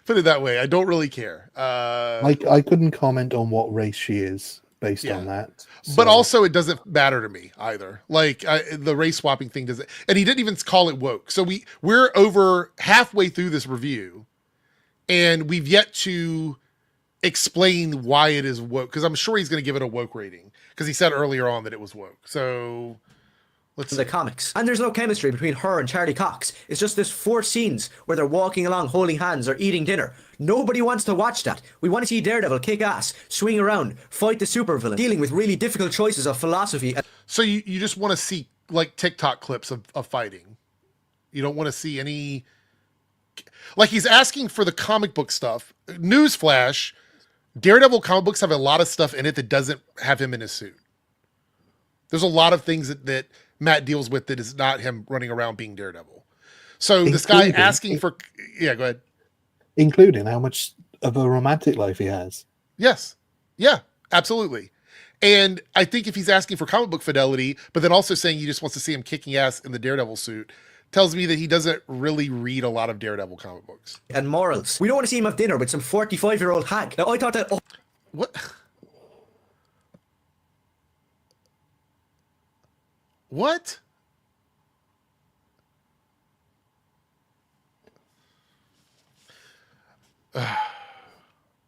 Put it that way. I don't really care. I couldn't comment on what race she is based on that. So. But also, it doesn't matter to me either. Like the race swapping thing doesn't, and he didn't even call it woke. So we're over halfway through this review, and we've yet to explain why it is woke, because I'm sure he's going to give it a woke rating, because he said earlier on that it was woke. So let's see. The comics. And there's no chemistry between her and Charlie Cox. It's just this 4 scenes where they're walking along holding hands or eating dinner. Nobody wants to watch that. We want to see Daredevil kick ass, swing around, fight the supervillain, dealing with really difficult choices of philosophy. So you just want to see like TikTok clips of fighting. You don't want to see any, like, he's asking for the comic book stuff. Newsflash, Daredevil comic books have a lot of stuff in it that doesn't have him in his suit. There's a lot of things that Matt deals with that is not him running around being Daredevil. So this guy asking for, yeah, go ahead. Including how much of a romantic life he has. Yes. Yeah, absolutely. And I think if he's asking for comic book fidelity, but then also saying he just wants to see him kicking ass in the Daredevil suit, tells me that he doesn't really read a lot of Daredevil comic books. And morals. We don't want to see him have dinner with some 45-year-old hag. Now, I thought that... What? What?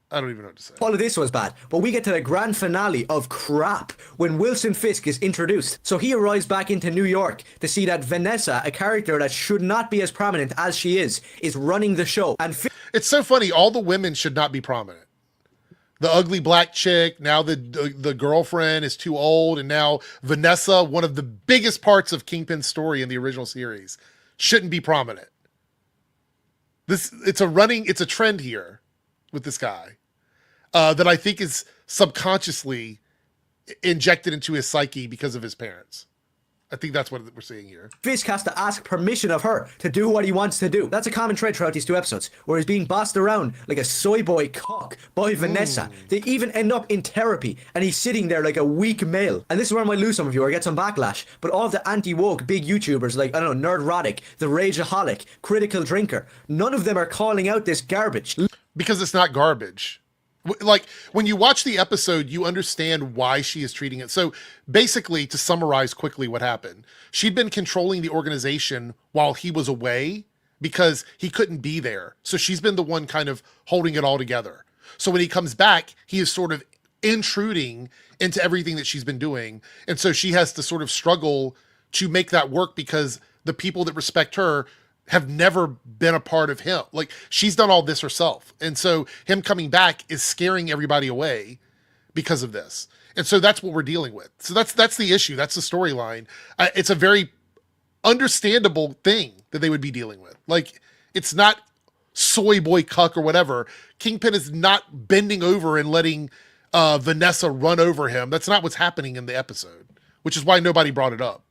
I don't even know what to say. All of this was bad, but we get to the grand finale of crap when Wilson Fisk is introduced. So he arrives back into New York to see that Vanessa, a character that should not be as prominent as she is running the show. And it's so funny. All the women should not be prominent. The ugly black chick, now the girlfriend is too old, and now Vanessa, one of the biggest parts of Kingpin's story in the original series, shouldn't be prominent. It's a trend here with this guy that I think is subconsciously injected into his psyche because of his parents. I think that's what we're seeing here. Fisk has to ask permission of her to do what he wants to do. That's a common thread throughout these 2 episodes, where he's being bossed around like a soy boy cock by Vanessa. They even end up in therapy, and he's sitting there like a weak male. And this is where I might lose some of you or get some backlash, but all of the anti-woke big YouTubers like, I don't know, Nerdrotic, The Rageaholic, Critical Drinker, none of them are calling out this garbage. Because it's not garbage. Like, when you watch the episode, you understand why she is treating it. So basically, to summarize quickly what happened, she'd been controlling the organization while he was away because he couldn't be there. So she's been the one kind of holding it all together. So when he comes back, he is sort of intruding into everything that she's been doing. And so she has to sort of struggle to make that work because the people that respect her have never been a part of him. Like, she's done all this herself. And so him coming back is scaring everybody away because of this. And so that's what we're dealing with. So that's the issue. That's the storyline. It's a very understandable thing that they would be dealing with. Like, it's not soy boy cuck or whatever. Kingpin is not bending over and letting Vanessa run over him. That's not what's happening in the episode, which is why nobody brought it up.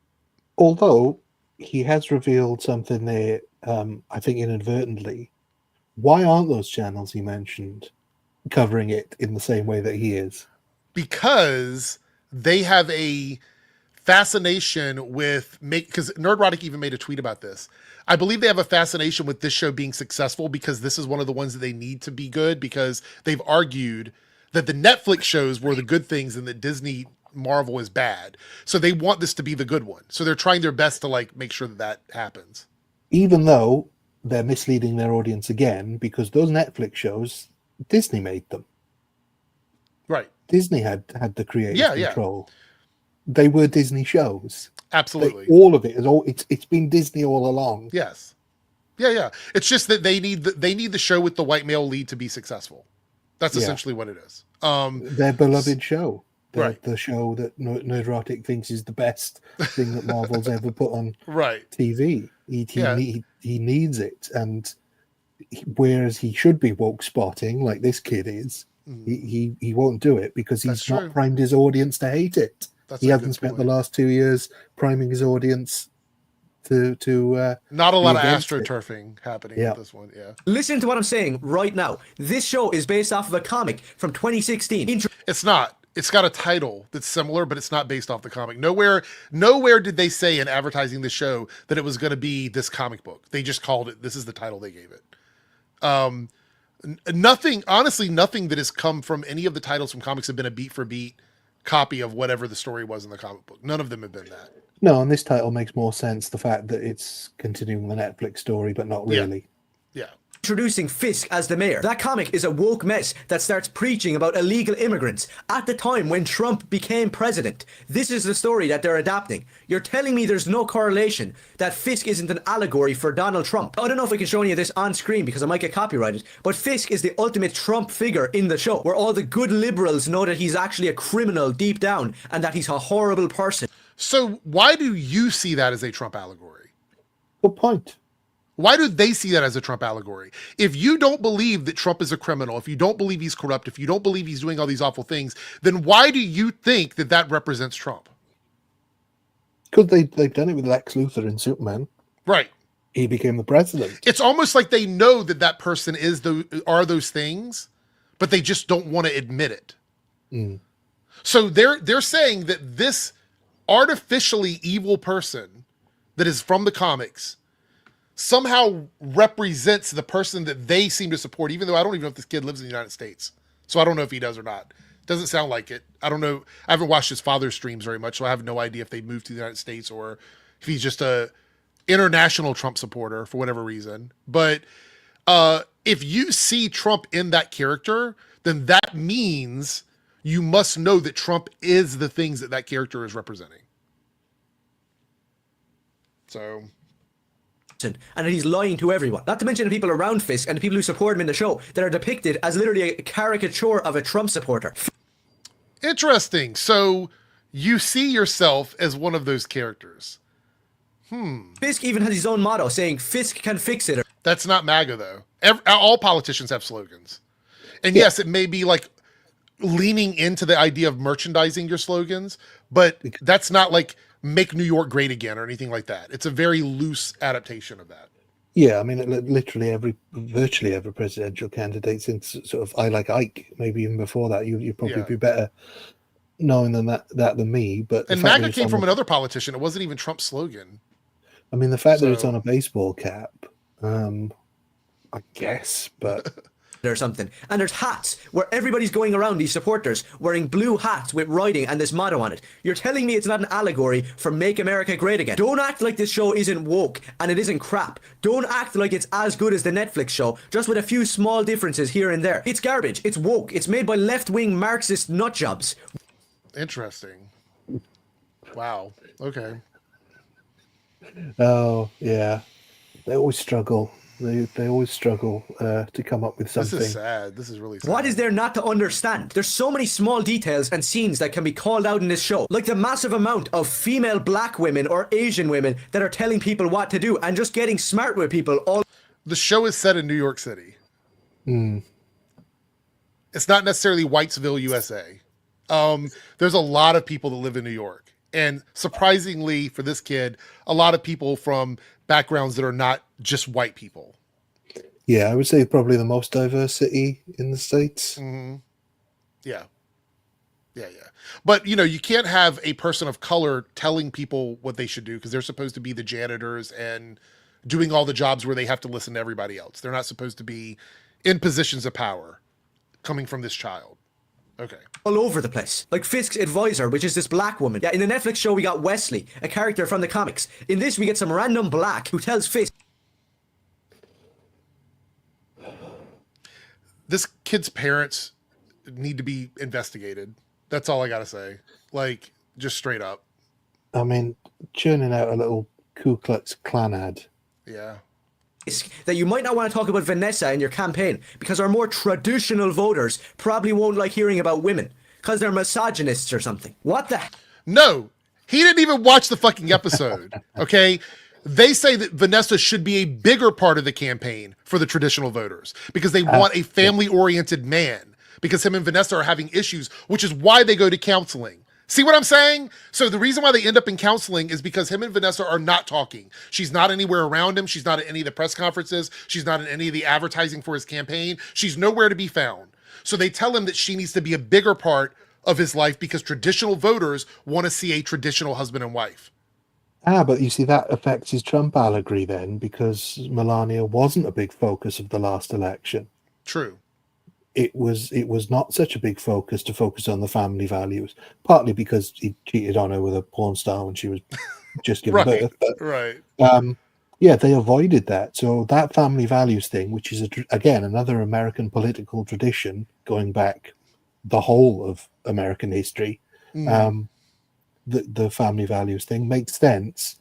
Although he has revealed something there, I think inadvertently. Why aren't those channels he mentioned covering it in the same way that he is? Because they have a fascination with because Nerdrotic even made a tweet about this. I believe they have a fascination with this show being successful because this is one of the ones that they need to be good, because they've argued that the Netflix shows were the good things and that Disney Marvel is bad. So they want this to be the good one. So they're trying their best to like make sure that that happens. Even though they're misleading their audience again, because those Netflix shows, Disney made them. Right. Disney had the creative control. They were Disney shows. Absolutely. All of it is it's been Disney all along. Yes. Yeah. It's just that they need the show with the white male lead to be successful. That's essentially what it is. Their beloved show. Right. The show that Nerdrotic thinks is the best thing that Marvel's ever put on right. TV. He needs it. And whereas he should be woke spotting like this kid is, he won't do it because he's not primed his audience to hate it. He hasn't spent the last 2 years priming his audience to not a lot of astroturfing happening with this one. Yeah. Listen to what I'm saying right now. This show is based off of a comic from 2016. It's not. It's got a title that's similar, but it's not based off the comic. Nowhere did they say in advertising the show that it was going to be this comic book. They just called it. This is the title they gave it. Nothing that has come from any of the titles from comics have been a beat for beat copy of whatever the story was in the comic book. None of them have been that. No, and this title makes more sense. The fact that it's continuing the Netflix story, but not really. Yeah. Introducing Fisk as the mayor. That comic is a woke mess that starts preaching about illegal immigrants at the time when Trump became president. This is the story that they're adapting. You're telling me there's no correlation, that Fisk isn't an allegory for Donald Trump. I don't know if we can show any of this on screen because I might get copyrighted, but Fisk is the ultimate Trump figure in the show, where all the good liberals know that he's actually a criminal deep down and that he's a horrible person. So why do you see that as a Trump allegory? Good point. Why do they see that as a Trump allegory? If you don't believe that Trump is a criminal, if you don't believe he's corrupt, if you don't believe he's doing all these awful things, then why do you think that that represents Trump? Because they've done it with Lex Luthor in Superman. Right. He became the president. It's almost like they know that that person are those things, but they just don't want to admit it. So they're saying that this artificially evil person that is from the comics somehow represents the person that they seem to support, even though I don't even know if this kid lives in the United States. So I don't know if he does or not. Doesn't sound like it. I don't know. I haven't watched his father's streams very much, so I have no idea if they moved to the United States or if he's just a international Trump supporter for whatever reason. But if you see Trump in that character, then that means you must know that Trump is the things that that character is representing. So... and that he's lying to everyone. Not to mention the people around Fisk and the people who support him in the show that are depicted as literally a caricature of a Trump supporter. Interesting. So you see yourself as one of those characters. Fisk even has his own motto saying Fisk can fix it. That's not MAGA though. All politicians have slogans. And yes, it may be like leaning into the idea of merchandising your slogans, but that's not like make New York great again or anything like that. It's a very loose adaptation of that. Yeah, I mean, literally virtually every presidential candidate since sort of I Like Ike, maybe even before that, you'd probably be better knowing that than me. But and MAGA came from another politician. It wasn't even Trump's slogan. I mean, the fact that it's on a baseball cap, I guess, but or something. And there's hats where everybody's going around, these supporters, wearing blue hats with writing and this motto on it. You're telling me it's not an allegory for Make America Great Again. Don't act like this show isn't woke and it isn't crap. Don't act like it's as good as the Netflix show, just with a few small differences here and there. It's garbage. It's woke. It's made by left-wing Marxist nutjobs. Interesting. Wow. Okay. Oh, yeah. They always struggle. They always struggle to come up with something. This is sad. This is really sad. What is there not to understand? There's so many small details and scenes that can be called out in this show. Like the massive amount of female black women or Asian women that are telling people what to do and just getting smart with people all. The show is set in New York City. It's not necessarily Whitesville, USA. There's a lot of people that live in New York. And surprisingly for this kid, a lot of people from backgrounds that are not just white people. Yeah, I would say probably the most diversity in the States. Mm-hmm. Yeah. But, you can't have a person of color telling people what they should do because they're supposed to be the janitors and doing all the jobs where they have to listen to everybody else. They're not supposed to be in positions of power coming from this child. Okay. All over the place. Like Fisk's advisor, which is this black woman. Yeah, in the Netflix show we got Wesley, a character from the comics. In this we get some random black who tells Fisk. This kid's parents need to be investigated. That's all I gotta say. Like, just straight up. I mean, churning out a little Ku Klux Klan ad. Yeah. That you might not want to talk about Vanessa in your campaign because our more traditional voters probably won't like hearing about women because they're misogynists or something. What the? No, he didn't even watch the fucking episode. Okay. They say that Vanessa should be a bigger part of the campaign for the traditional voters because they want a family-oriented man because him and Vanessa are having issues, which is why they go to counseling. See what I'm saying? So the reason why they end up in counseling is because him and Vanessa are not talking. She's not anywhere around him. She's not at any of the press conferences. She's not in any of the advertising for his campaign. She's nowhere to be found. So they tell him that she needs to be a bigger part of his life because traditional voters want to see a traditional husband and wife. But you see, that affects his Trump allegory then, because Melania wasn't a big focus of the last election. True. It was not such a big focus to focus on the family values, partly because he cheated on her with a porn star when she was just given birth. But, right. Yeah, they avoided that. So that family values thing, which is, again, another American political tradition going back the whole of American history, the family values thing makes sense,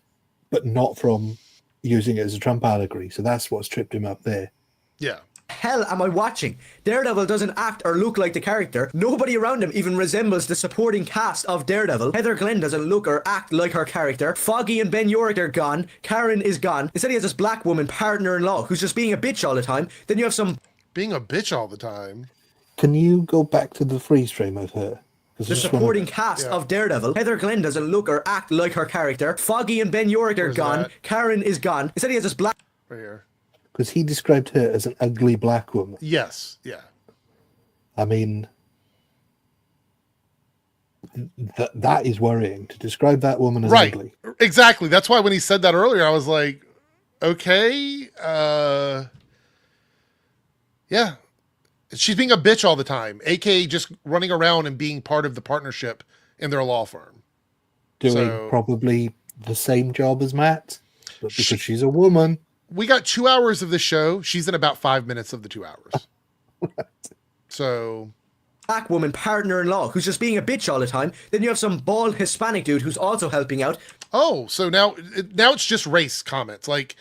but not from using it as a Trump allegory. So that's what's tripped him up there. Yeah. Hell am I watching? Daredevil doesn't act or look like the character. Nobody around him even resembles the supporting cast of Daredevil. Heather Glenn doesn't look or act like her character. Foggy and Ben Yorick are gone. Karen is gone. Instead he has this black woman partner-in-law who's just being a bitch all the time. Then you have some... Being a bitch all the time? Can you go back to the freeze frame of her? The supporting cast of Daredevil. Heather Glenn doesn't look or act like her character. Foggy and Ben Yorick are gone. That? Karen is gone. Instead he has this black... Right here. Because he described her as an ugly black woman. Yes. Yeah. I mean, that is worrying. To describe that woman as ugly. Exactly. That's why when he said that earlier, I was like, okay. Yeah. She's being a bitch all the time, aka just running around and being part of the partnership in their law firm. Doing probably the same job as Matt, but because she's a woman. We got 2 hours of the show. She's in about 5 minutes of the 2 hours. So... black woman partner-in-law who's just being a bitch all the time. Then you have some bald Hispanic dude who's also helping out. Oh, so now it's just race comments. Like,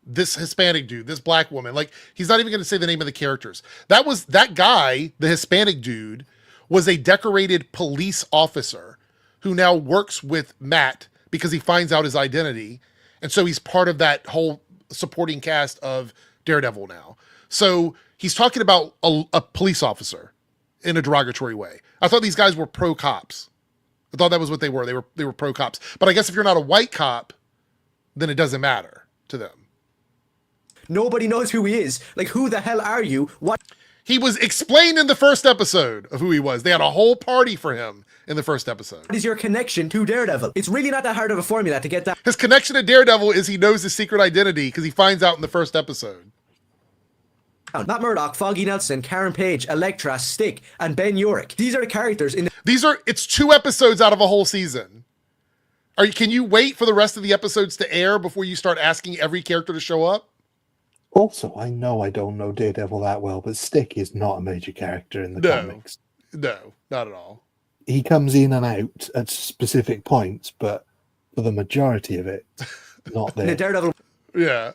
this Hispanic dude, this black woman. Like, he's not even going to say the name of the characters. That guy, the Hispanic dude, was a decorated police officer who now works with Matt because he finds out his identity. And so he's part of that whole supporting cast of Daredevil now. So he's talking about a police officer in a derogatory way. I thought these guys were pro cops. I thought that was what they were. They were pro cops. But I guess if you're not a white cop, then it doesn't matter to them. Nobody knows who he is. Like, who the hell are you? What? He was explained in the first episode of who he was. They had a whole party for him in the first episode. What is your connection to Daredevil? It's really not that hard of a formula to get that. His connection to Daredevil is he knows his secret identity because he finds out in the first episode. Matt Murdock, Foggy Nelson, Karen Page, Elektra, Stick, and Ben Urich. These are the characters in it's 2 episodes out of a whole season. Can you wait for the rest of the episodes to air before you start asking every character to show up? Also, I know I don't know Daredevil that well, but Stick is not a major character in the comics. No, not at all. He comes in and out at specific points, but for the majority of it, not there. the Daredevil Yeah.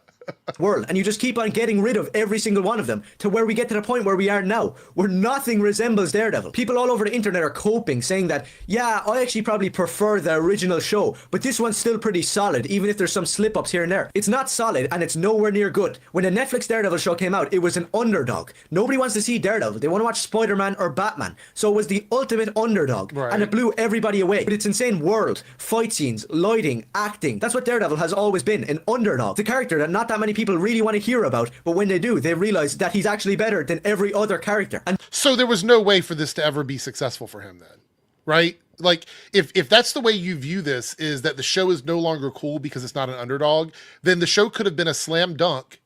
world, and you just keep on getting rid of every single one of them to where we get to the point where we are now, where nothing resembles Daredevil. People all over the internet are coping, saying that, yeah, I actually probably prefer the original show, but this one's still pretty solid, even if there's some slip-ups here and there. It's not solid, and it's nowhere near good. When the Netflix Daredevil show came out, it was an underdog. Nobody wants to see Daredevil. They want to watch Spider-Man or Batman. So it was the ultimate underdog, and it blew everybody away. But it's insane world, fight scenes, lighting, acting. That's what Daredevil has always been, an underdog. The character that not that many people really want to hear about, but when they do, they realize that he's actually better than every other character. And so there was no way for this to ever be successful for him then, right? Like, if that's the way you view this, is that the show is no longer cool because it's not an underdog, then the show could have been a slam dunk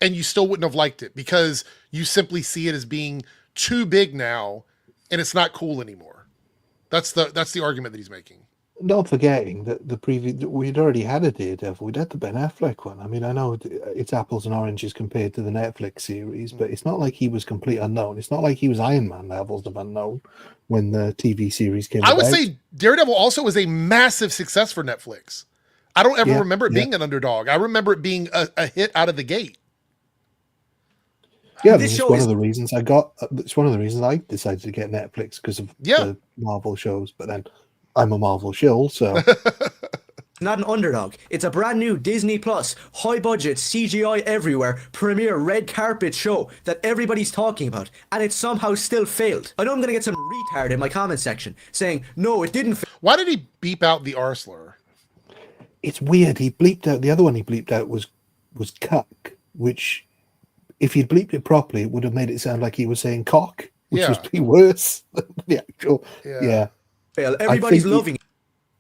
and you still wouldn't have liked it because you simply see it as being too big now and it's not cool anymore. That's the argument that he's making. Not forgetting that we'd already had a Daredevil. We'd had the Ben Affleck one. I mean, I know it's apples and oranges compared to the Netflix series, but it's not like he was complete unknown. It's not like he was Iron Man levels of unknown when the TV series came out. I would say Daredevil also was a massive success for Netflix. I don't ever remember it being an underdog. I remember it being a hit out of the gate. Yeah, it's one of the reasons I decided to get Netflix, because of the Marvel shows. But then I'm a Marvel shill, so not an underdog. It's a brand new Disney Plus, high budget, CGI everywhere, premiere red carpet show that everybody's talking about, and it somehow still failed. I know I'm gonna get some retard in my comment section saying, no, it didn't fail. Why did he beep out the R slur? It's weird. He bleeped out, the other one he bleeped out was cuck, which if he'd bleeped it properly, it would have made it sound like he was saying cock, which was pretty worse than the actual. Yeah. Everybody's loving it.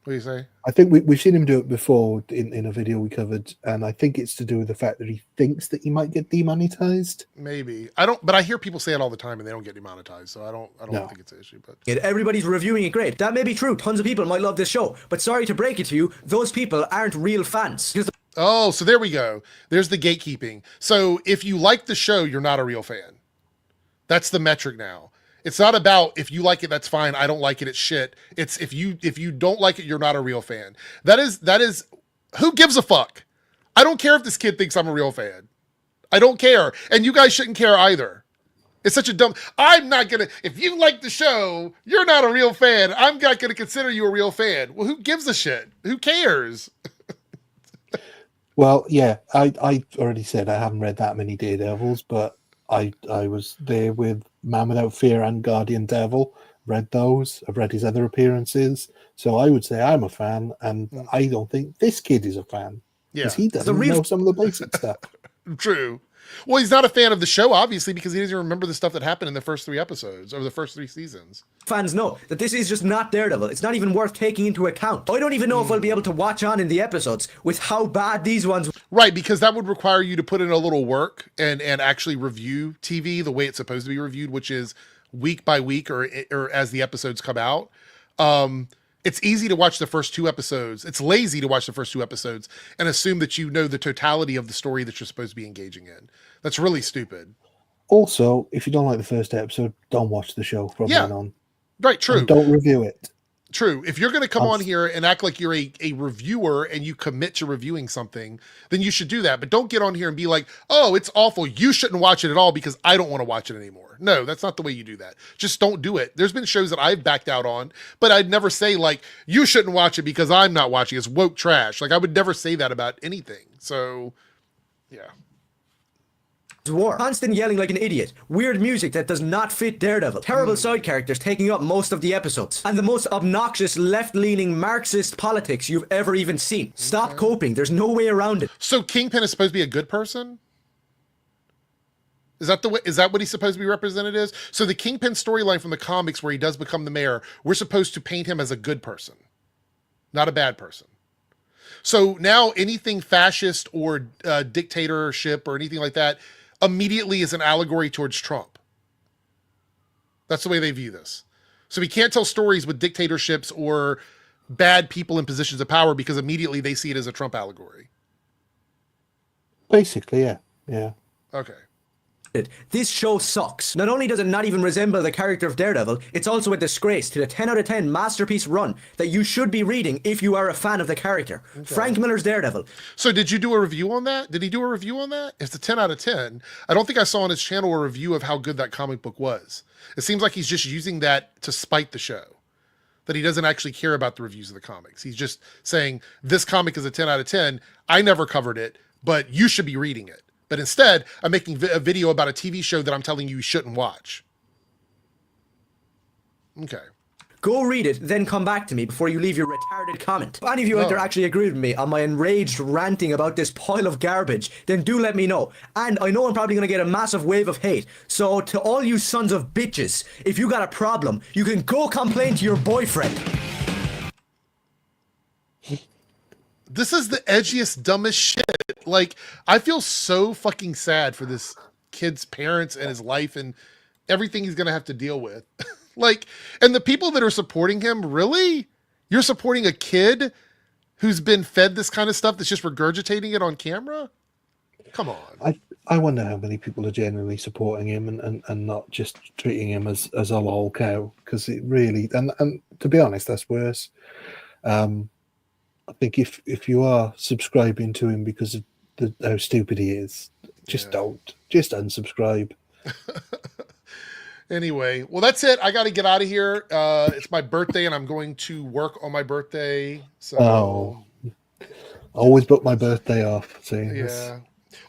What do you say? I think we've seen him do it before in a video we covered, and I think it's to do with the fact that he thinks that he might get demonetized. Maybe. But I hear people say it all the time and they don't get demonetized, so I don't think it's an issue. But everybody's reviewing it great. That may be true. Tons of people might love this show, but sorry to break it to you, those people aren't real fans. Oh, so there we go. There's the gatekeeping. So if you like the show, you're not a real fan. That's the metric now. It's not about if you like it, that's fine. I don't like it, it's shit. It's if you don't like it, you're not a real fan. That is who gives a fuck? I don't care if this kid thinks I'm a real fan. I don't care. And you guys shouldn't care either. It's such a dumb, if you like the show, you're not a real fan. I'm not gonna consider you a real fan. Well, who gives a shit? Who cares? Well, yeah, I already said I haven't read that many Daredevils, but I was there with Man Without Fear and Guardian Devil. Read those. I've read his other appearances. So I would say I'm a fan, and I don't think this kid is a fan. Because he doesn't know some of the basic stuff. True. Well, he's not a fan of the show, obviously, because he doesn't remember the stuff that happened in the first 3 episodes, or the first 3 seasons. Fans know that this is just not Daredevil. It's not even worth taking into account. I don't even know if I'll be able to watch on in the episodes with how bad these ones. Right, because that would require you to put in a little work and actually review TV the way it's supposed to be reviewed, which is week by week or as the episodes come out. It's easy to watch the first 2 episodes. It's lazy to watch the first 2 episodes and assume that you know the totality of the story that you're supposed to be engaging in. That's really stupid. Also, if you don't like the first episode, don't watch the show from then on. Right, true. And don't review it. True. If you're going to come on here and act like you're a reviewer and you commit to reviewing something, then you should do that. But don't get on here and be like, oh, it's awful. You shouldn't watch it at all because I don't want to watch it anymore. No, that's not the way you do that. Just don't do it. There's been shows that I've backed out on, but I'd never say like, you shouldn't watch it because I'm not watching. It's woke trash. Like I would never say that about anything. So, yeah. War. Constant yelling like an idiot. Weird music that does not fit Daredevil. Terrible side characters taking up most of the episodes. And the most obnoxious left-leaning Marxist politics you've ever even seen. Stop coping. There's no way around it. So Kingpin is supposed to be a good person? Is that what he's supposed to be represented as? So the Kingpin storyline from the comics where he does become the mayor, we're supposed to paint him as a good person, not a bad person. So now anything fascist or dictatorship or anything like that, immediately is an allegory towards Trump. That's the way they view this. So we can't tell stories with dictatorships or bad people in positions of power because immediately they see it as a Trump allegory. Basically, yeah. Yeah. Okay. This show sucks. Not only does it not even resemble the character of Daredevil, it's also a disgrace to the 10 out of 10 masterpiece run that you should be reading if you are a fan of the character. Okay. Frank Miller's Daredevil. So did you do a review on that? Did he do a review on that? It's a 10 out of 10. I don't think I saw on his channel a review of how good that comic book was. It seems like he's just using that to spite the show. That he doesn't actually care about the reviews of the comics. He's just saying, this comic is a 10 out of 10. I never covered it, but you should be reading it. But instead, I'm making a video about a TV show that I'm telling you shouldn't watch. Okay. Go read it, then come back to me before you leave your retarded comment. If any of you out there actually agree with me on my enraged ranting about this pile of garbage, then do let me know. And I know I'm probably going to get a massive wave of hate. So to all you sons of bitches, if you got a problem, you can go complain to your boyfriend. This is the edgiest, dumbest shit. Like, I feel so fucking sad for this kid's parents and his life and everything he's going to have to deal with. Like, and the people that are supporting him, really? You're supporting a kid who's been fed this kind of stuff that's just regurgitating it on camera? Come on. I wonder how many people are genuinely supporting him and not just treating him as a lol cow. Because it really, and to be honest, that's worse. I think if you are subscribing to him because of how stupid he is, just don't. Just unsubscribe. Anyway, well, that's it. I got to get out of here. It's my birthday, and I'm going to work on my birthday. So, always book my birthday off. See, yeah.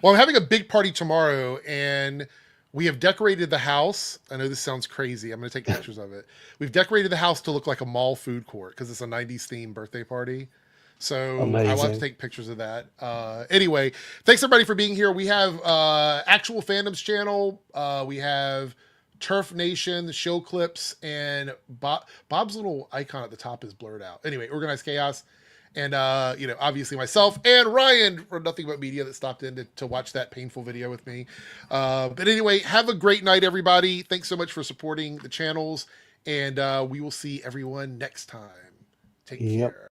Well, I'm having a big party tomorrow, and we have decorated the house. I know this sounds crazy. I'm going to take pictures of it. We've decorated the house to look like a mall food court because it's a 90s themed birthday party. So amazing. I will have to take pictures of that. Anyway, thanks everybody for being here. We have Actual Fandoms channel. We have Turf Nation, the show clips, and Bob's little icon at the top is blurred out. Anyway, Organized Chaos, and obviously myself and Ryan from Nothing But Media that stopped in to watch that painful video with me. But anyway, have a great night, everybody. Thanks so much for supporting the channels, and we will see everyone next time. Take care.